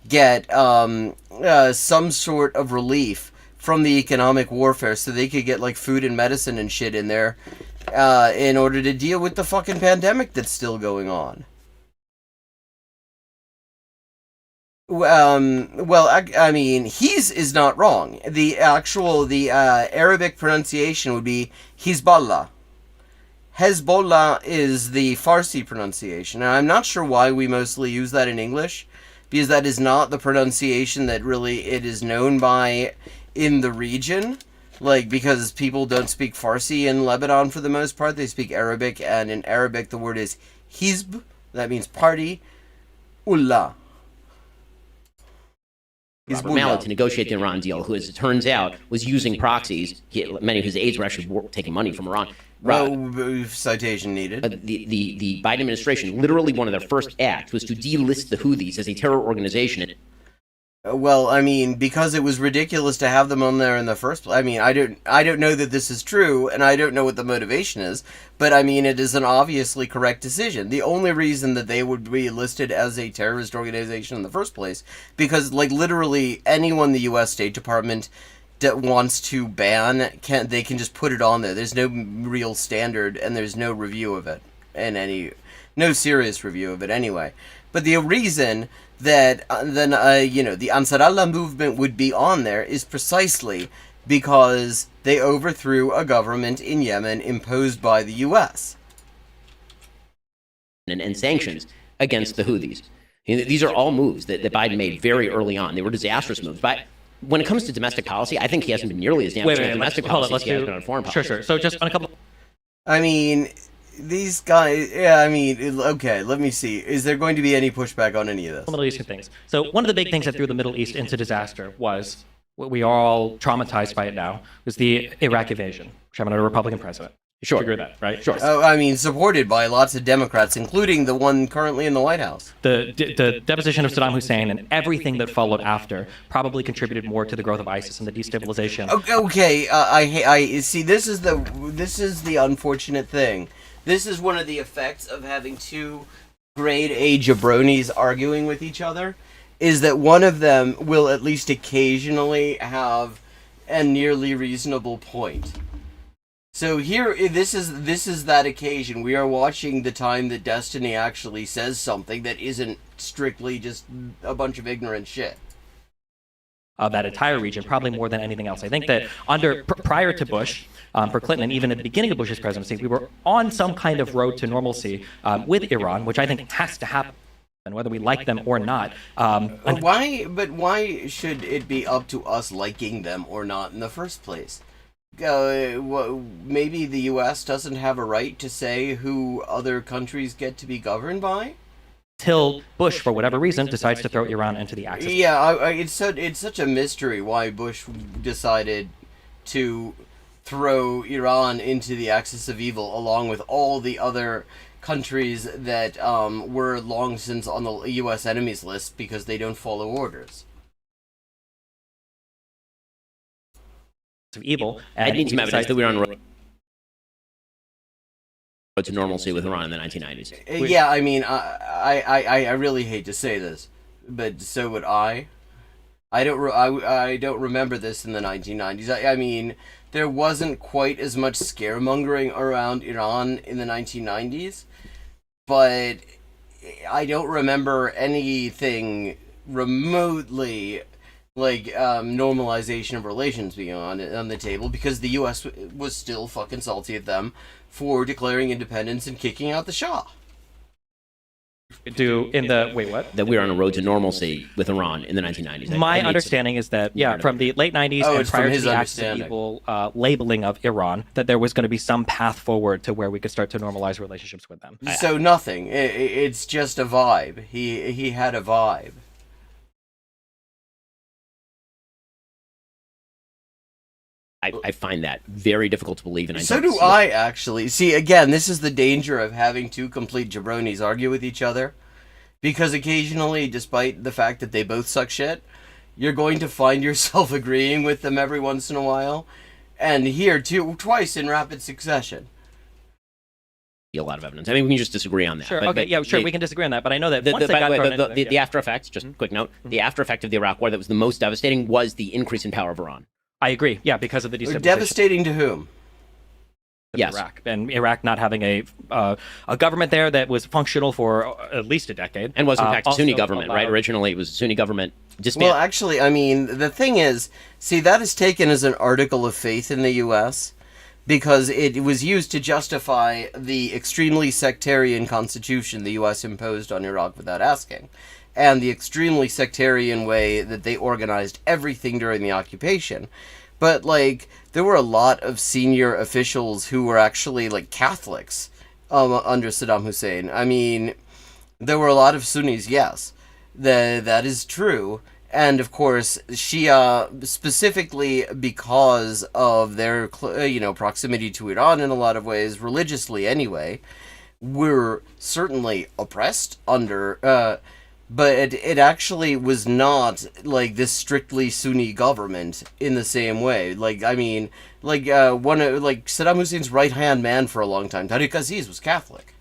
get some sort of relief from the economic warfare, so they could get food and medicine and shit in there in order to deal with the fucking pandemic that's still going on. His is not wrong. The Arabic pronunciation would be Hezbollah. Hezbollah is the Farsi pronunciation, and I'm not sure why we mostly use that in English, because that is not the pronunciation that really it is known by in the region, because people don't speak Farsi in Lebanon for the most part. They speak Arabic, and in Arabic the word is Hizb, that means party, Ullah. Robert Mallett to negotiate the Iran deal, who, as it turns out, was using proxies. Many of his aides were actually taking money from Iran. Citation needed. The Biden administration, literally one of their first acts was to delist the Houthis as a terror organization. Because it was ridiculous to have them on there in the first place. I don't know that this is true, and I don't know what the motivation is, but it is an obviously correct decision. The only reason that they would be listed as a terrorist organization in the first place, because literally anyone the U.S. State Department that wants to ban they can just put it on there. There's no real standard, and there's no review of it, no serious review of it anyway. But the reason that the Ansar Allah movement would be on there is precisely because they overthrew a government in Yemen imposed by the U.S. And sanctions against the Houthis. These are all moves that Biden made very early on. They were disastrous moves. But when it comes to domestic policy, I think he hasn't been nearly as damaging on domestic policy as he has been on foreign policy. Sure. So just on a couple... These guys, okay, let me see. Is there going to be any pushback on any of this? Middle Eastern things. So one of the big things that threw the Middle East into disaster was, what we are all traumatized by it now, was the Iraq invasion, which happened under a Republican president. Sure. Figure that, right? Sure. I mean, supported by lots of Democrats, including the one currently in the White House. The deposition of Saddam Hussein and everything that followed after probably contributed more to the growth of ISIS and the destabilization. Okay, I see. This is the unfortunate thing. This is one of the effects of having two grade A jabronis arguing with each other, is that one of them will at least occasionally have a nearly reasonable point. So here, this is that occasion. We are watching the time that Destiny actually says something that isn't strictly just a bunch of ignorant shit. Of that entire region, probably more than anything else. I think that prior to Bush, for Clinton, and even at the beginning of Bush's presidency, we were on some kind of road to normalcy with Iran, which I think has to happen, whether we like them or not. Why should it be up to us liking them or not in the first place? Maybe the U.S. doesn't have a right to say who other countries get to be governed by? Till Bush, for whatever reason, decides to throw Iran into the axis. Yeah, it's such a mystery why Bush decided to throw Iran into the axis of evil along with all the other countries that were long since on the U.S. enemies list because they don't follow orders. Of evil. I need some evidence that we were on road to normalcy with Iran in the 1990s. Yeah, I mean, I really hate to say this, but so would I. I don't remember this in the 1990s. I mean, there wasn't quite as much scaremongering around Iran in the 1990s, but I don't remember anything remotely like normalization of relations being on the table because the U.S. was still fucking salty at them for declaring independence and kicking out the Shah. Wait, what? That we were on a road to normalcy with Iran in the 1990s. My understanding is that, from the late 90s and prior to the axis of evil labeling of Iran, that there was going to be some path forward to where we could start to normalize relationships with them. So nothing. It's just a vibe. He had a vibe. I find that very difficult to believe, and so do I, actually. See, again, this is the danger of having two complete jabronis argue with each other, because occasionally, despite the fact that they both suck shit, you're going to find yourself agreeing with them every once in a while, and here, twice in rapid succession. A lot of evidence. I mean, we can just disagree on that. Sure, we can disagree on that, but I know that once they got thrown into the after effects, just quick note, the after effect of the Iraq War that was the most devastating was the increase in power of Iran. I agree. Yeah, because of the destabilization. Devastating to whom? Yes. Iraq, and Iraq not having a government there that was functional for at least a decade, and was in fact a Sunni government, right? Originally, it was a Sunni government. Well, actually, I mean, the thing is, see, that is taken as an article of faith in the U.S. because it was used to justify the extremely sectarian constitution the U.S. imposed on Iraq without asking, and the extremely sectarian way that they organized everything during the occupation. But, like, there were a lot of senior officials who were actually, like, Catholics under Saddam Hussein. I mean, there were a lot of Sunnis, yes. That is true. And, of course, Shia, specifically because of their, proximity to Iran in a lot of ways, religiously anyway, were certainly oppressed under... But it actually was not, like, this strictly Sunni government in the same way. Like, I mean, Saddam Hussein's right-hand man for a long time, Tariq Aziz, was Catholic.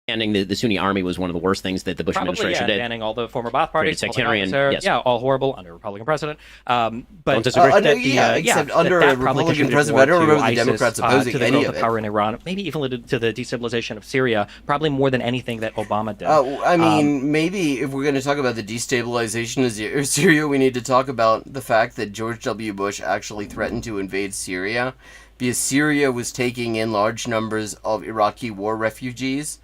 Banning the Sunni army was one of the worst things that the Bush administration did. Banning all the former Ba'ath parties, sectarian, yes. Yeah, all horrible under a Republican president. But don't disagree. Except under a Republican president, I don't remember the Democrats opposing to the any growth of it. Power in Iran, maybe even to the destabilization of Syria, probably more than anything that Obama did. I mean, maybe if we're going to talk about the destabilization of Syria, we need to talk about the fact that George W. Bush actually threatened to invade Syria because Syria was taking in large numbers of Iraqi war refugees.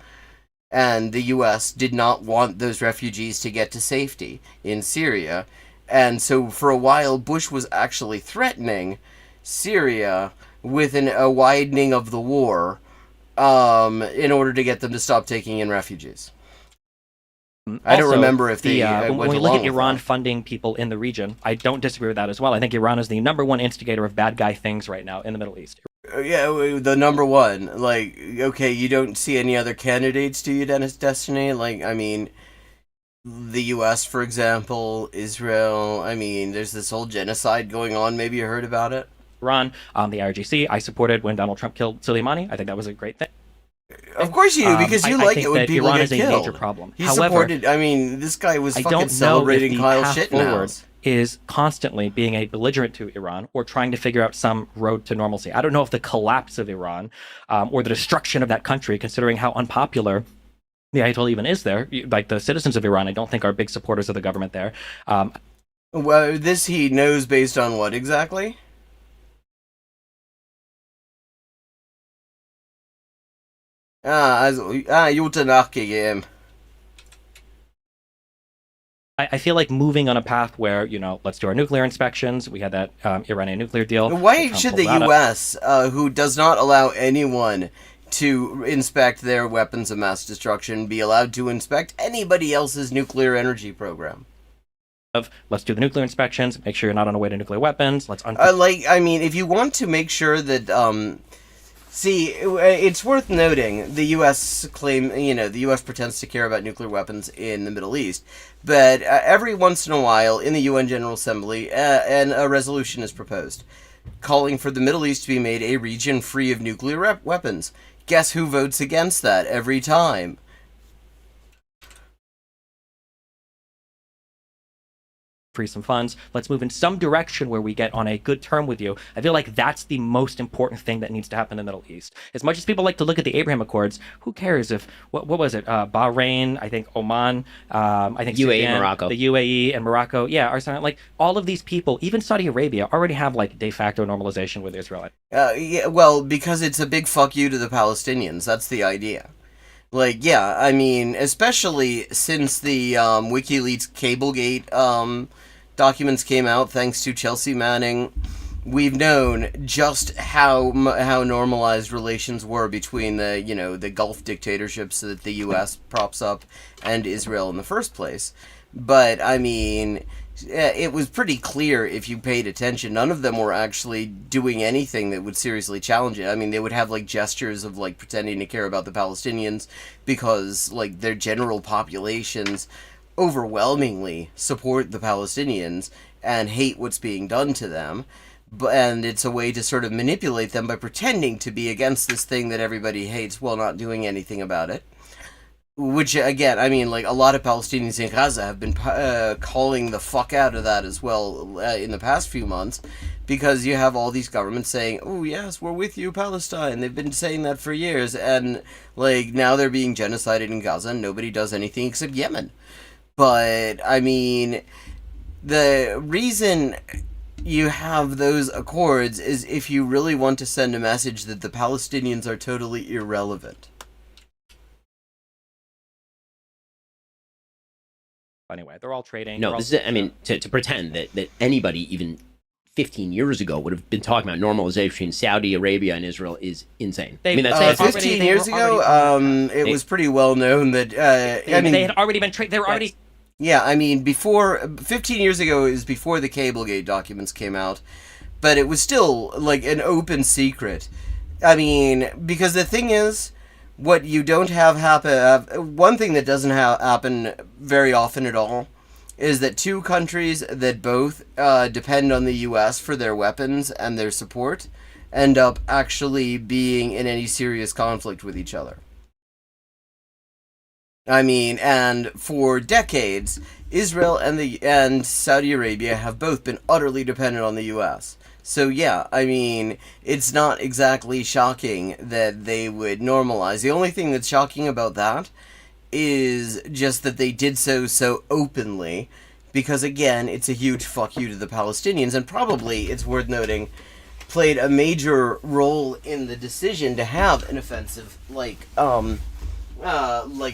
And the U.S. did not want those refugees to get to safety in Syria. And so for a while, Bush was actually threatening Syria with a widening of the war in order to get them to stop taking in refugees. I don't Also, remember if they when went we look along at with Iran that. funding people in the region, I don't disagree with that as well. I think Iran is the number one instigator of bad guy things right now in the Middle East. Yeah, the number one. Like, okay, you don't see any other candidates, do you, Dennis Destiny? Like, I mean, the U.S., for example, Israel. I mean, there's this whole genocide going on. Maybe you heard about it. Iran, the IRGC, I supported when Donald Trump killed Soleimani. I think that was a great thing. Of course you do, because you I like think it when that people Iran get is a killed. major problem. He However, supported. I mean, this guy was I fucking don't know if celebrating the Kyle path forward Shittenhouse. is constantly being a belligerent to Iran or trying to figure out some road to normalcy. I don't know if the collapse of Iran or the destruction of that country, considering how unpopular the Ayatollah even is there, like the citizens of Iran, I don't think are big supporters of the government there. Well, this he knows based on what exactly? Gjort en game. I feel like moving on a path where, let's do our nuclear inspections. We had that Iranian nuclear deal. Why Trump should pulled the out of. U.S., who does not allow anyone to inspect their weapons of mass destruction, be allowed to inspect anybody else's nuclear energy program? Let's do the nuclear inspections. Make sure you're not on a way to nuclear weapons. Let's I mean, if you want to make sure that, see, it's worth noting the U.S. the U.S. pretends to care about nuclear weapons in the Middle East, but every once in a while in the UN General Assembly, and a resolution is proposed calling for the Middle East to be made a region free of nuclear weapons. Guess who votes against that every time? free some funds. Let's move in some direction where we get on a good term with you. I feel like that's the most important thing that needs to happen in the Middle East. As much as people like to look at the Abraham Accords, who cares if what was it? Bahrain, I think Oman, I think UAE, Sudan, Morocco. the UAE and Morocco, are signing, like all of these people, even Saudi Arabia, already have like de facto normalization with Israel. Yeah, well, because it's a big fuck you to the Palestinians. That's the idea. Like, yeah, I mean, especially since the WikiLeaks Cablegate documents came out, thanks to Chelsea Manning, we've known just how normalized relations were between the Gulf dictatorships that the U.S. props up and Israel in the first place. But I mean, it was pretty clear if you paid attention. None of them were actually doing anything that would seriously challenge it. I mean, they would have like gestures of like pretending to care about the Palestinians because like their general populations overwhelmingly support the Palestinians and hate what's being done to them. And it's a way to sort of manipulate them by pretending to be against this thing that everybody hates while not doing anything about it. Which, again, I mean, like, a lot of Palestinians in Gaza have been calling the fuck out of that as well in the past few months, because you have all these governments saying, oh, yes, we're with you, Palestine. They've been saying that for years, and, like, now they're being genocided in Gaza, and nobody does anything except Yemen. But, I mean, the reason you have those accords is if you really want to send a message that the Palestinians are totally irrelevant. Anyway, they're all trading. No, this is, I mean, to pretend that anybody even 15 years ago would have been talking about normalization between Saudi Arabia and Israel is insane. I mean, that's 15 years ago, it was pretty well known that, I mean, they had already been they were already. Yeah, I mean, 15 years ago is before the Cablegate documents came out, but it was still, like, an open secret. I mean, because the thing is, what you don't have happen, one thing that doesn't happen very often at all, is that two countries that both depend on the U.S. for their weapons and their support end up actually being in any serious conflict with each other. I mean, and for decades, Israel and Saudi Arabia have both been utterly dependent on the U.S. So yeah, I mean, it's not exactly shocking that they would normalize. The only thing that's shocking about that is just that they did so openly, because again, it's a huge fuck you to the Palestinians, and probably, it's worth noting, played a major role in the decision to have an offensive like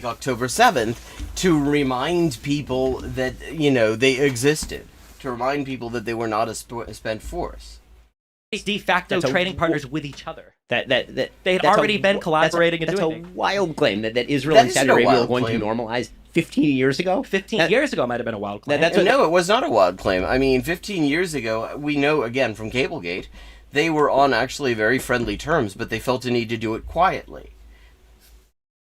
October 7th, to remind people that, they existed. To remind people that they were not a spent force. De facto trading partners with each other. They They'd already been collaborating and that's doing a wild claim that Israel That and isn't Saudi a Arabia wild were going claim. to normalize 15 years ago. 15 years ago might have been a wild claim. That's what- No, it was not a wild claim. I mean, 15 years ago, we know, again, from Cablegate, they were on actually very friendly terms, but they felt a need to do it quietly.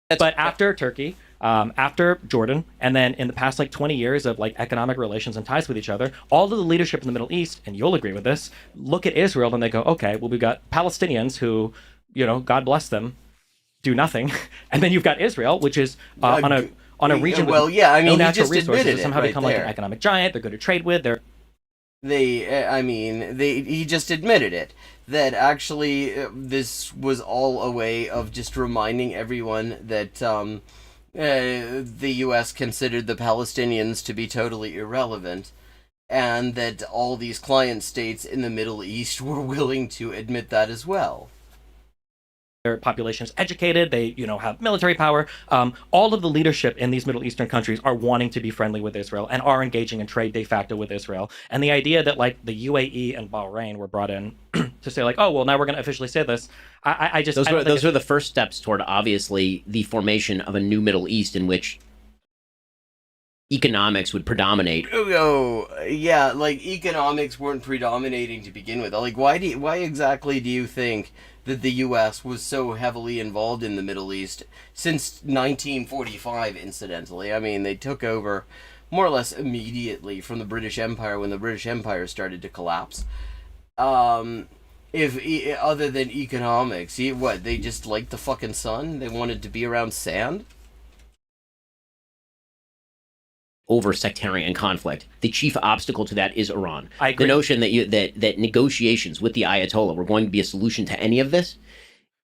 But after Turkey, after Jordan, and then in the past 20 years of economic relations and ties with each other, all of the leadership in the Middle East, and you'll agree with this, look at Israel and they go, okay, well, we've got Palestinians who, God bless them, do nothing, and then you've got Israel, which is on a region with no natural resources, has somehow become an economic giant. They're good to trade with. He just admitted it, that actually this was all a way of just reminding everyone that the U.S. considered the Palestinians to be totally irrelevant, and that all these client states in the Middle East were willing to admit that as well. Their population is educated. They, have military power. All of the leadership in these Middle Eastern countries are wanting to be friendly with Israel and are engaging in trade de facto with Israel. And the idea that the UAE and Bahrain were brought in to say oh, well, now we're going to officially say this. Those were the first steps toward obviously the formation of a new Middle East in which economics would predominate. Oh, yeah, economics weren't predominating to begin with. Why exactly do you think that the U.S. was so heavily involved in the Middle East since 1945, incidentally? I mean, they took over more or less immediately from the British Empire when the British Empire started to collapse. If other than economics, they just liked the fucking sun? They wanted to be around sand? Over sectarian conflict. The chief obstacle to that is Iran. I agree. The notion that negotiations with the Ayatollah were going to be a solution to any of this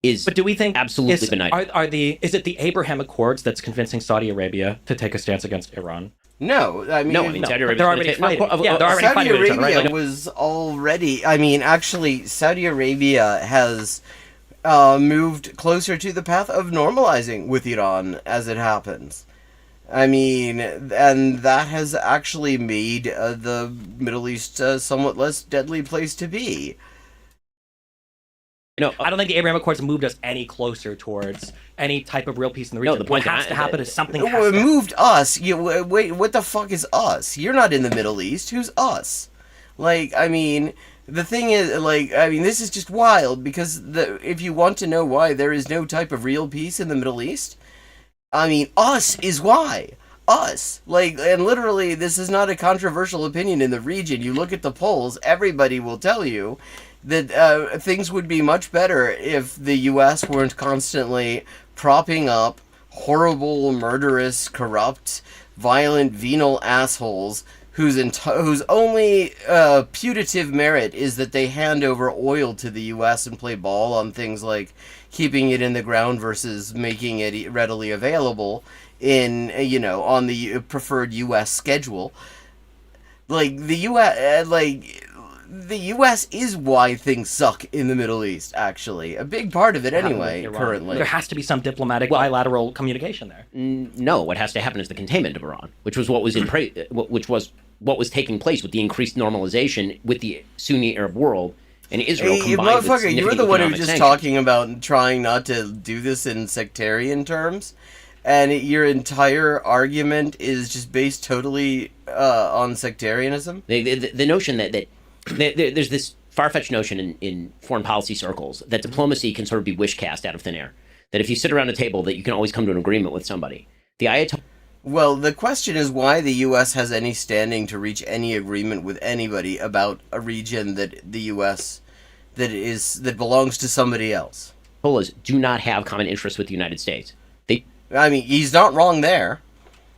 is But do we think absolutely benign. is it the Abraham Accords that's convincing Saudi Arabia to take a stance against Iran? No, Saudi Arabia. They're already fighting. They're already Saudi fighting with each other, Arabia right? was already. Actually, Saudi Arabia has moved closer to the path of normalizing with Iran as it happens. And that has actually made the Middle East a somewhat less deadly place to be. No, I don't think the Abraham Accords moved us any closer towards any type of real peace in the region. the point what has to happen is something It has to moved us. Wait, what the fuck is us? You're not in the Middle East. Who's us? The thing is, this is just wild, because if you want to know why there is no type of real peace in the Middle East, us is why. Us. And literally, this is not a controversial opinion in the region. You look at the polls, everybody will tell you that things would be much better if the U.S. weren't constantly propping up horrible, murderous, corrupt, violent, venal assholes whose only putative merit is that they hand over oil to the U.S. and play ball on things like keeping it in the ground versus making it readily available in, on the preferred U.S. schedule. The U.S. is why things suck in the Middle East, actually. A big part of it anyway, currently. There has to be some diplomatic bilateral communication there. No, what has to happen is the containment of Iran, which was what was taking place with the increased normalization with the Sunni Arab world and Israel combined with significant you're the one who was just sanctions. talking about trying not to do this in sectarian terms, and your entire argument is just based totally on sectarianism? The notion that there's this far-fetched notion in foreign policy circles that diplomacy can sort of be wish-cast out of thin air. That if you sit around a table, that you can always come to an agreement with somebody. The Ayatollah. Well, the question is why the U.S. has any standing to reach any agreement with anybody about a region that the U.S. that belongs to somebody else. Ayatollahs do not have common interests with the United States. They he's not wrong there.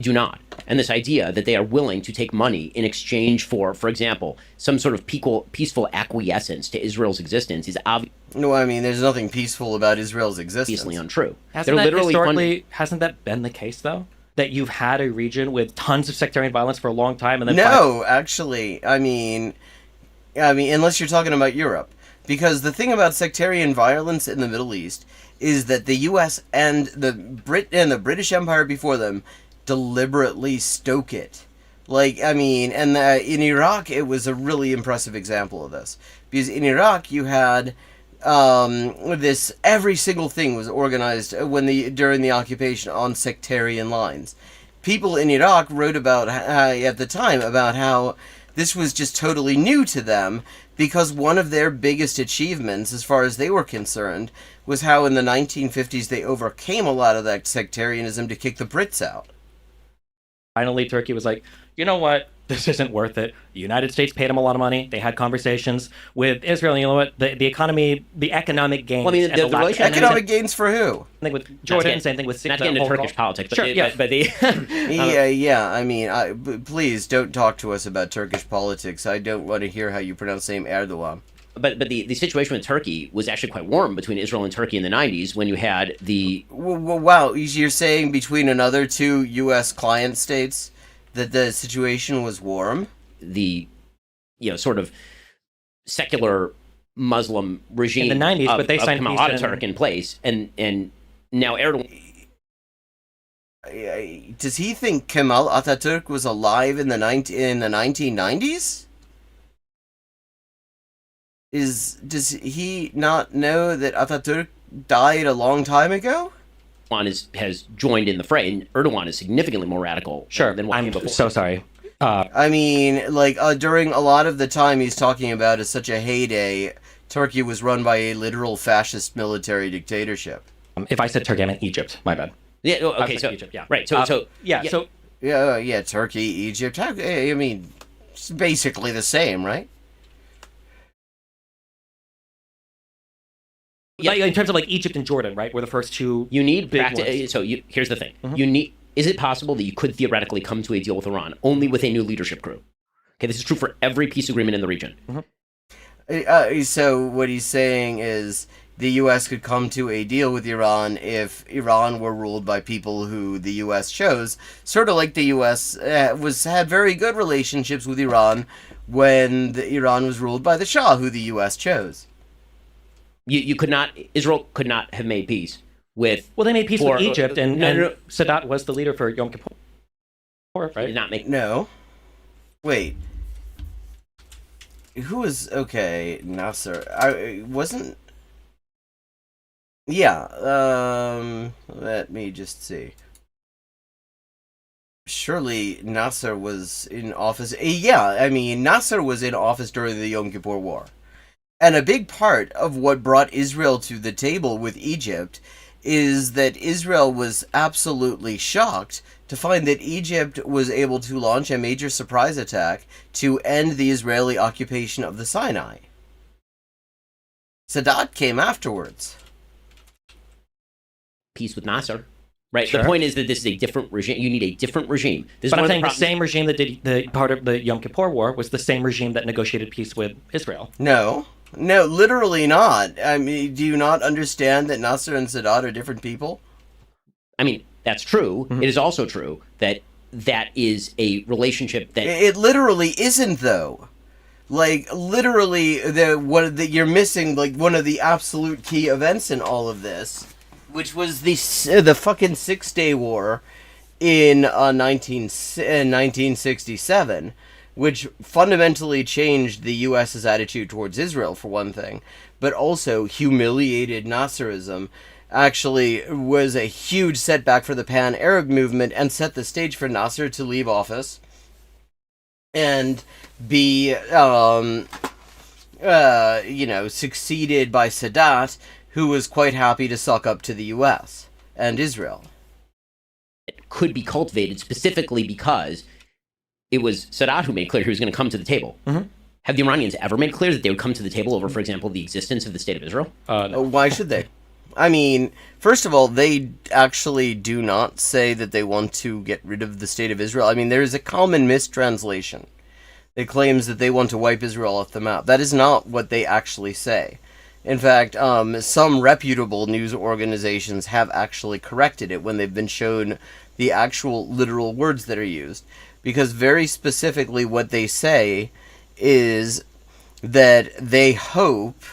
do not. And this idea that they are willing to take money in exchange for example, some sort of peaceful acquiescence to Israel's existence is obviously No, there's nothing peaceful about Israel's existence. untrue. Hasn't that been the case, though? That you've had a region with tons of sectarian violence for a long time, and then actually, unless you're talking about Europe, because the thing about sectarian violence in the Middle East is that the U.S. and the British Empire before them deliberately stoke it. In Iraq, it was a really impressive example of this, because in Iraq you had this every single thing was organized during the occupation on sectarian lines. People in Iraq wrote about at the time about how this was just totally new to them, because one of their biggest achievements, as far as they were concerned, was how in the 1950s they overcame a lot of that sectarianism to kick the Brits out. Finally, Turkey was like, you know what? This isn't worth it. The United States paid them a lot of money. They had conversations with Israel. And you know what? The economy, the economic gains. Well, I mean, and the relation- Economic gains for who? Same thing with Jordan. Same thing with not getting into Turkish politics, but, sure, yeah. but the Yeah. I mean, please don't talk to us about Turkish politics. I don't want to hear how you pronounce the name Erdogan. But the situation with Turkey was actually quite warm between Israel and Turkey in the 90s when you had the... Wow, you're saying between another two U.S. client states that the situation was warm? The, sort of secular Muslim regime in the 90s, but they signed Kemal peace Ataturk in place, and now Erdogan... Does he think Kemal Ataturk was alive in the 1990s? Does he not know that Ataturk died a long time ago? has joined in the fray, and Erdogan is significantly more radical than what came before. So sorry. I mean, during a lot of the time he's talking about as such a heyday, Turkey was run by a literal fascist military dictatorship. If I said Turkey, I meant Egypt. My bad. Yeah. Okay. So Egypt. Yeah. Right. Yeah, Turkey, Egypt. I mean, it's basically the same, right? Yeah. In terms of Egypt and Jordan, right? Were the first two. You need big ones. So here's the thing. Mm-hmm. Is it possible that you could theoretically come to a deal with Iran only with a new leadership crew? Okay, this is true for every peace agreement in the region. Mm-hmm. So what he's saying is the U.S. could come to a deal with Iran if Iran were ruled by people who the U.S. chose, sort of like the U.S. had very good relationships with Iran when Iran was ruled by the Shah, who the U.S. chose. Israel could not have made peace with... Well, they made peace with Egypt, and Sadat was the leader for Yom Kippur, right? Did not make... No. Wait. Who was... Okay, Nasser. I wasn't... Yeah, let me just see. Surely Nasser was in office... Yeah, I mean, Nasser was in office during the Yom Kippur War. And a big part of what brought Israel to the table with Egypt is that Israel was absolutely shocked to find that Egypt was able to launch a major surprise attack to end the Israeli occupation of the Sinai. Sadat came afterwards. Peace with Nasser. Right. Sure. The point is that this is a different regime. You need a different regime. But I'm saying the same regime that did the part of the Yom Kippur War was the same regime that negotiated peace with Israel. No, literally not. I mean, do you not understand that Nasser and Sadat are different people? I mean, that's true. Mm-hmm. It is also true that is a relationship that... It literally isn't, though. Literally, you're missing, one of the absolute key events in all of this, which was the fucking 6-Day War in 1967, which fundamentally changed the U.S.'s attitude towards Israel, for one thing, but also humiliated Nasserism, actually was a huge setback for the Pan-Arab movement and set the stage for Nasser to leave office and be, succeeded by Sadat, who was quite happy to suck up to the U.S. and Israel. It could be cultivated specifically because it was Sadat who made clear he was going to come to the table. Mm-hmm. Have the Iranians ever made clear that they would come to the table over, for example, the existence of the State of Israel? No. Why should they? I mean, first of all, they actually do not say that they want to get rid of the State of Israel. I mean, there is a common mistranslation that claims that they want to wipe Israel off the map. That is not what they actually say. In fact, some reputable news organizations have actually corrected it when they've been shown the actual literal words that are used. Because very specifically what they say is that they hope,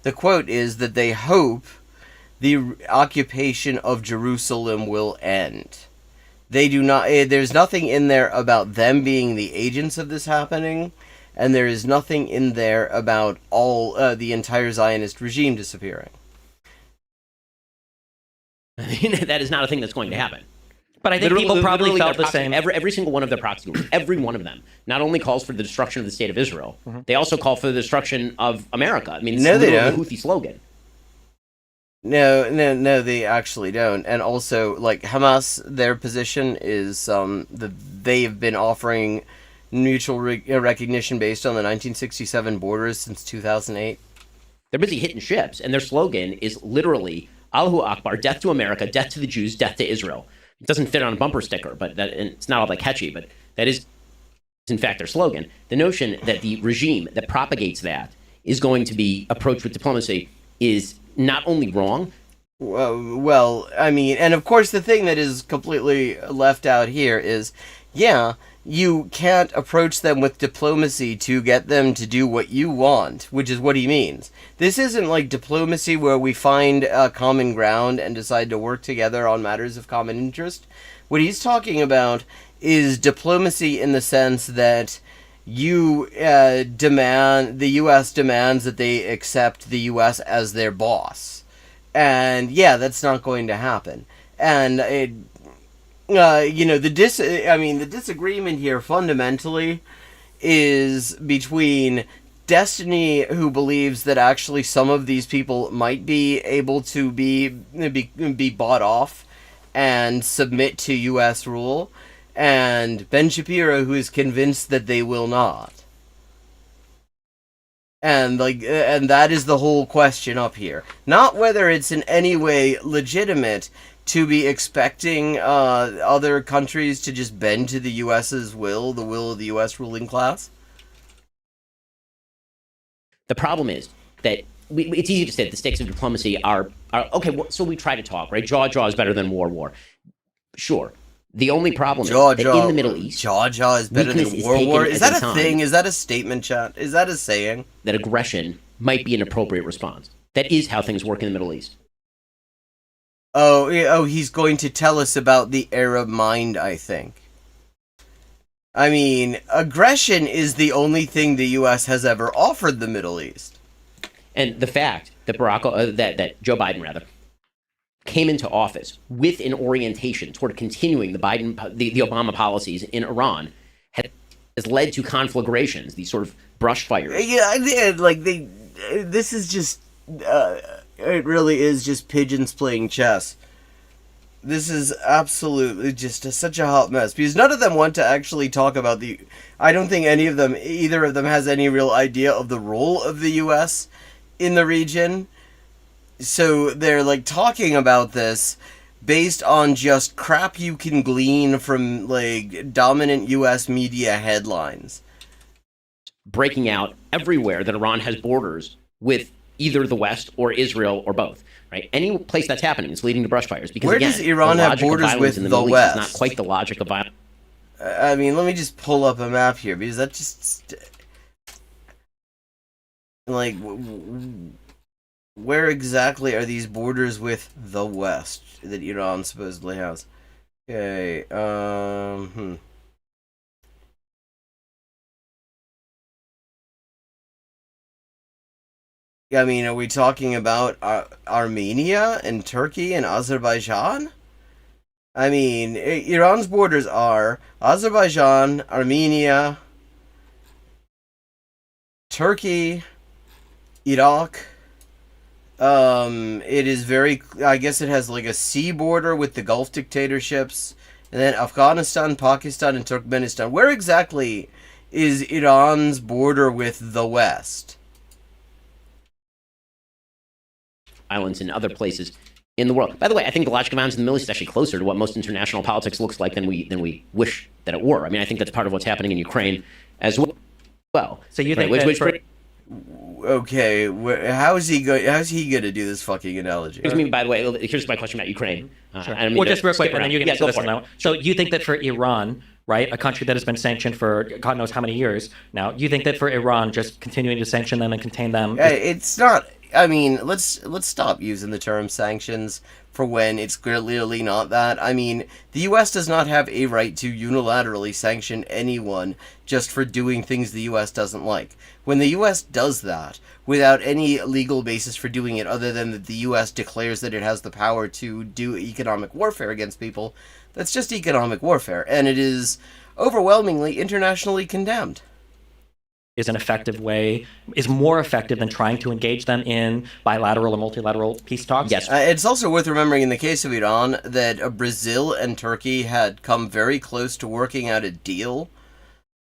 the quote is that they hope the occupation of Jerusalem will end. They do not, there's nothing in there about them being the agents of this happening. and there is nothing in there about the entire Zionist regime disappearing. I mean, that is not a thing that's going to happen. But I think people probably Literally, felt their the proxy- same. Every single one of their proxy groups, every one of them, not only calls for the destruction of the state of Israel, they also call for the destruction of America. I mean, it's No, they literally don't. a Houthi slogan. No, they actually don't. And also, like, Hamas, their position is they have been offering mutual recognition based on the 1967 borders since 2008. They're busy hitting ships, and their slogan is literally Allahu Akbar, death to America, death to the Jews, death to Israel. It doesn't fit on a bumper sticker, but and it's not all that catchy, but that is, in fact, their slogan. The notion that the regime that propagates that is going to be approached with diplomacy is not only wrong. Well, I mean, and of course the thing that is completely left out here is, yeah, you can't approach them with diplomacy to get them to do what you want, which is what he means. This isn't like diplomacy where we find a common ground and decide to work together on matters of common interest. What he's talking about is diplomacy in the sense that the U.S. demands that they accept the U.S. as their boss. And yeah, that's not going to happen. And the disagreement here fundamentally is between Destiny, who believes that actually some of these people might be able to be bought off and submit to U.S. rule, and Ben Shapiro, who is convinced that they will not. And that is the whole question up here. Not whether it's in any way legitimate to be expecting other countries to just bend to the U.S.'s will, the will of the U.S. ruling class. The problem is that it's easy to say that the stakes of diplomacy are okay. Well, so we try to talk, right? Jaw is better than war. Sure. The only problem is that in the Middle East, jaw is better than war. Is that a thing? Is that a statement, chat? Is that a saying? That aggression might be an appropriate response. That is how things work in the Middle East. Oh, he's going to tell us about the Arab mind, I think. I mean, aggression is the only thing the U.S. has ever offered the Middle East. And the fact that that Joe Biden came into office with an orientation toward continuing the Obama policies in Iran has led to conflagrations, these sort of brush fires. Yeah, this is just, it really is just pigeons playing chess. This is absolutely just such a hot mess, because none of them want to actually talk about I don't think either of them has any real idea of the role of the U.S. in the region. So they're like talking about this based on just crap you can glean from like dominant U.S. media headlines. Breaking out everywhere that Iran has borders with either the West or Israel or both. Right? Any place that's happening is leading to brush fires. Because where again, does Iran have borders with the West? It's not quite the logic of violence. I mean, let me just pull up a map here, because that just like where exactly are these borders with the West that Iran supposedly has? Okay, I mean, are we talking about Armenia and Turkey and Azerbaijan? I mean, Iran's borders are Azerbaijan, Armenia, Turkey, Iraq. It is I guess it has like a sea border with the Gulf dictatorships, and then Afghanistan, Pakistan, and Turkmenistan. Where exactly is Iran's border with the West? Islands and other places in the world. By the way, I think the logic of violence in the Middle East is actually closer to what most international politics looks like than we wish that it were. I mean, I think that's part of what's happening in Ukraine as well. So you think okay, how is he going to do this fucking analogy? Excuse me, by the way, here's my question about Ukraine. Sure. Well, just real quick, and then you can answer this now. So you think that for Iran, right, a country that has been sanctioned for God knows how many years now, you think that for Iran, just continuing to sanction them and contain them... It's not... I mean, let's stop using the term sanctions for when it's clearly not that. I mean, the U.S. does not have a right to unilaterally sanction anyone just for doing things the U.S. doesn't like. When the U.S. does that, without any legal basis for doing it other than that the U.S. declares that it has the power to do economic warfare against people, that's just economic warfare, and it is overwhelmingly internationally condemned. Is an effective way, is more effective than trying to engage them in bilateral or multilateral peace talks? Yes. It's also worth remembering in the case of Iran that Brazil and Turkey had come very close to working out a deal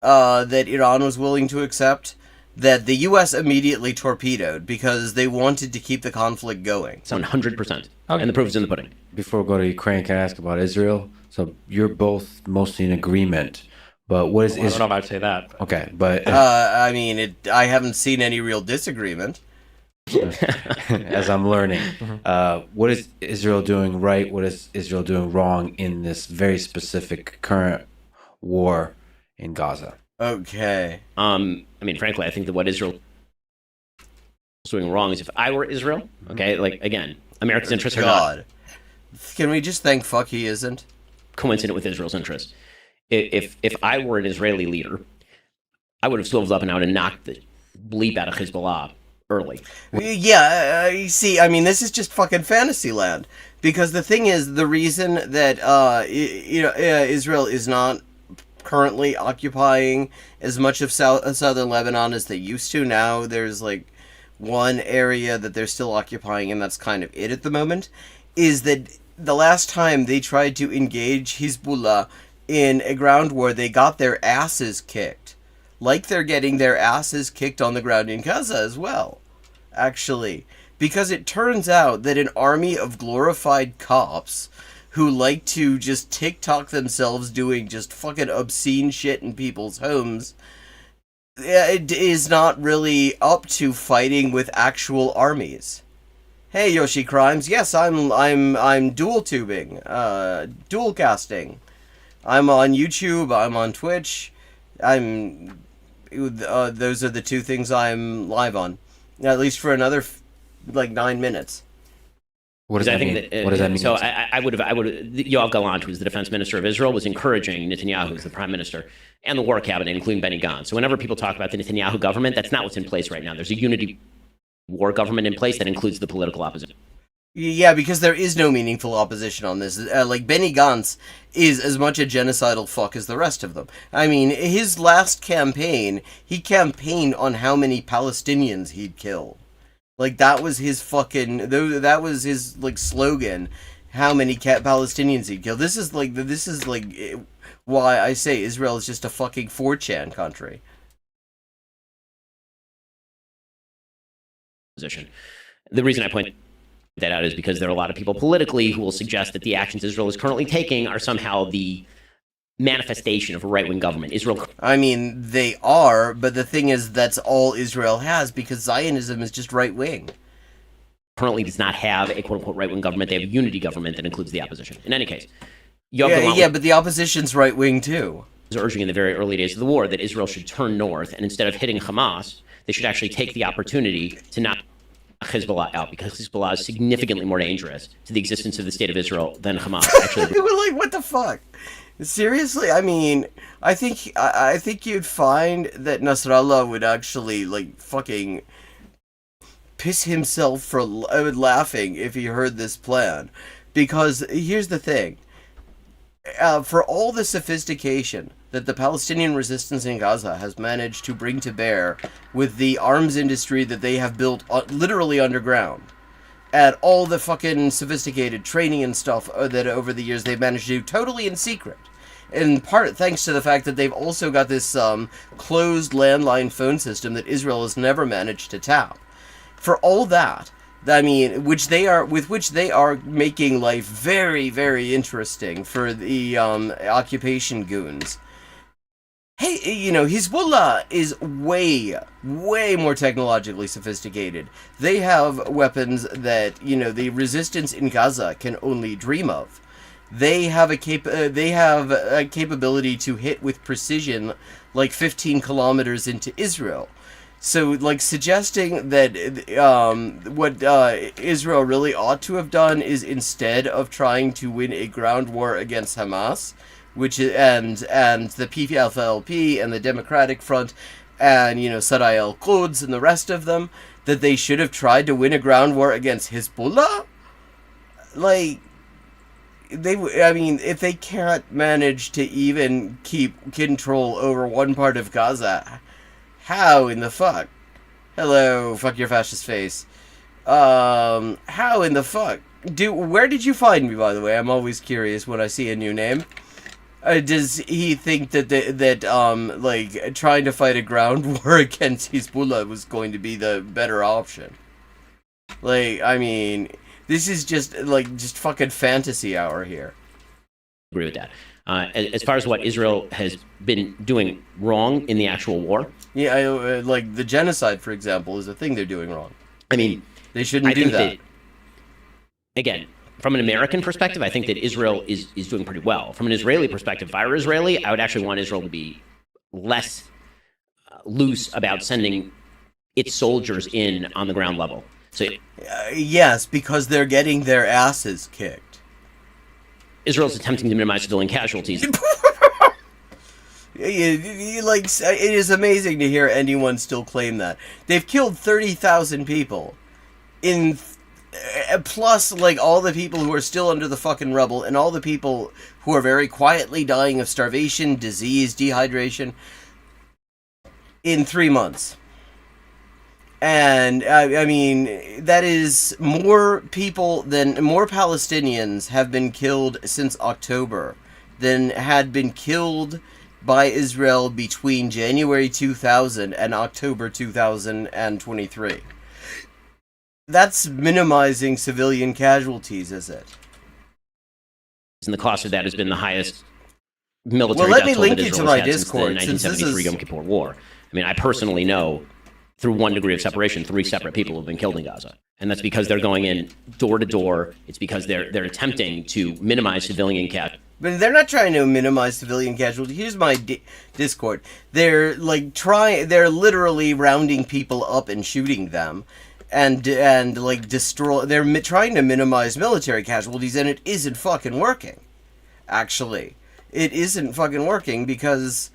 that Iran was willing to accept, that the U.S. immediately torpedoed because they wanted to keep the conflict going. 100%. Okay. And the proof is in the pudding. Before we go to Ukraine, can I ask about Israel? So you're both mostly in agreement, but what is I don't know if I'd say that. Okay, but I mean, I haven't seen any real disagreement. as I'm learning, what is Israel doing right? What is Israel doing wrong in this very specific current war in Gaza? Okay. I mean, frankly, I think that what Israel is doing wrong is if I were Israel, okay, like, again, America's interests are not God. Can we just thank fuck he isn't? coincident with Israel's interests. If I were an Israeli leader, I would have swiveled up and out and knocked the bleep out of Hezbollah early. Yeah, you see, I mean, this is just fucking fantasy land. Because the thing is, the reason that, Israel is not currently occupying as much of southern Lebanon as they used to. Now there's, like, one area that they're still occupying, and that's kind of it at the moment, is that the last time they tried to engage Hezbollah in a ground war, they got their asses kicked. Like they're getting their asses kicked on the ground in Gaza as well, actually. Because it turns out that an army of glorified cops who like to just TikTok themselves doing just fucking obscene shit in people's homes, it is not really up to fighting with actual armies. Hey, Yoshi Crimes, yes, I'm dual tubing, dual casting. I'm on YouTube, I'm on Twitch, those are the two things I'm live on. At least for another, 9 minutes. What does that mean? What does that mean? So I would have, Yoav Gallant, who's the defense minister of Israel, was encouraging Netanyahu, who's the prime minister, and the war cabinet, including Benny Gantz. So whenever people talk about the Netanyahu government, that's not what's in place right now. There's a unity war government in place that includes the political opposition. Yeah, because there is no meaningful opposition on this. Benny Gantz is as much a genocidal fuck as the rest of them. I mean, his last campaign, he campaigned on how many Palestinians he'd kill. Like, that was his fucking, that was his, slogan, how many Palestinians he'd kill. This is why I say Israel is just a fucking 4chan country. The reason I point that out is because there are a lot of people politically who will suggest that the actions Israel is currently taking are somehow the manifestation of a right-wing government. Israel... I mean, they are, but the thing is, that's all Israel has, because Zionism is just right-wing. Currently does not have a quote-unquote right-wing government. They have a unity government that includes the opposition. In any case, but the opposition's right-wing, too. Was urging in the very early days of the war that Israel should turn north, and instead of hitting Hamas, they should actually take the opportunity to knock Hezbollah out, because Hezbollah is significantly more dangerous to the existence of the state of Israel than Hamas. Actually, like, what the fuck? Seriously, I mean, I think you'd find that Nasrallah would actually, fucking piss himself for laughing if he heard this plan. Because here's the thing. For all the sophistication that the Palestinian resistance in Gaza has managed to bring to bear with the arms industry that they have built literally underground, and all the fucking sophisticated training and stuff that over the years they've managed to do totally in secret, in part thanks to the fact that they've also got this closed landline phone system that Israel has never managed to tap. For all that, I mean, with which they are making life very, very interesting for the occupation goons. Hey, Hezbollah is way, way more technologically sophisticated. They have weapons that, the resistance in Gaza can only dream of. They have a capability to hit with precision 15 kilometers into Israel. So, like, suggesting that what Israel really ought to have done is, instead of trying to win a ground war against Hamas, which is, and the PFLP and the Democratic Front, and, you know, Sarai al-Quds and the rest of them, that they should have tried to win a ground war against Hezbollah? Like, I mean, if they can't manage to even keep control over one part of Gaza, how in the fuck? Hello, fuck your fascist face. How in the fuck? Where did you find me, by the way? I'm always curious when I see a new name. Does he think that like, trying to fight a ground war against Hezbollah was going to be the better option? Like, I mean, this is just fucking fantasy hour here. Agree with that. As far as what Israel has been doing wrong in the actual war. Yeah, like the genocide, for example, is a thing they're doing wrong. I mean, they shouldn't do that. Again, from an American perspective, I think that Israel is doing pretty well. From an Israeli perspective, if I were Israeli, I would actually want Israel to be less loose about sending its soldiers in on the ground level. So, yes, because they're getting their asses kicked. Israel's attempting to minimize civilian casualties. It is amazing to hear anyone still claim that. They've killed 30,000 people. Plus, like, all the people who are still under the fucking rubble, and all the people who are very quietly dying of starvation, disease, dehydration, in 3 months. And, I mean, that is more Palestinians have been killed since October than had been killed by Israel between January 2000 and October 2023. That's minimizing civilian casualties, is it? And the cost of that has been the highest military death toll that Israel has had since the 1973 Yom Kippur War. I mean, I personally know, through one degree of separation, 3 separate people have been killed in Gaza. And that's because they're going in door to door. It's because they're attempting to minimize civilian casualties. But they're not trying to minimize civilian casualties. Here's my Discord. They're they're literally rounding people up and shooting them, and like destroy. They're trying to minimize military casualties, and it isn't fucking working. Actually, it isn't fucking working because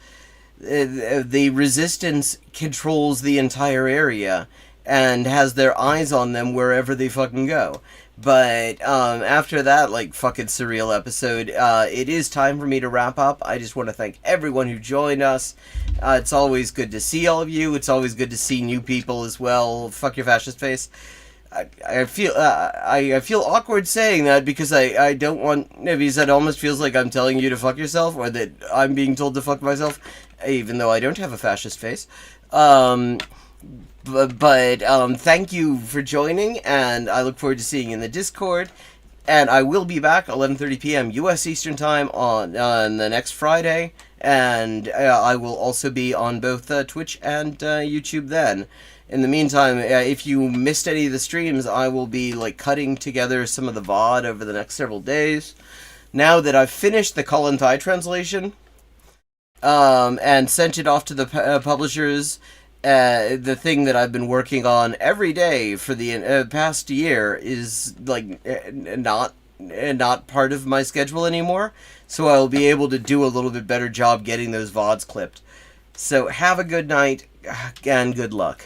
the resistance controls the entire area and has their eyes on them wherever they fucking go. But after that, like, fucking surreal episode, it is time for me to wrap up. I just want to thank everyone who joined us. It's always good to see all of you. It's always good to see new people as well. Fuck your fascist face. I feel awkward saying that because I don't want, because it almost feels like I'm telling you to fuck yourself, or that I'm being told to fuck myself, even though I don't have a fascist face. But thank you for joining, and I look forward to seeing you in the Discord. And I will be back 11:30 p.m. U.S. Eastern Time on the next Friday, and I will also be on both Twitch and YouTube then. In the meantime, if you missed any of the streams, I will be like cutting together some of the VOD over the next several days. Now that I've finished the Kollontai translation and sent it off to the publishers, the thing that I've been working on every day for the past year is like not part of my schedule anymore. So I'll be able to do a little bit better job getting those VODs clipped. So have a good night and good luck.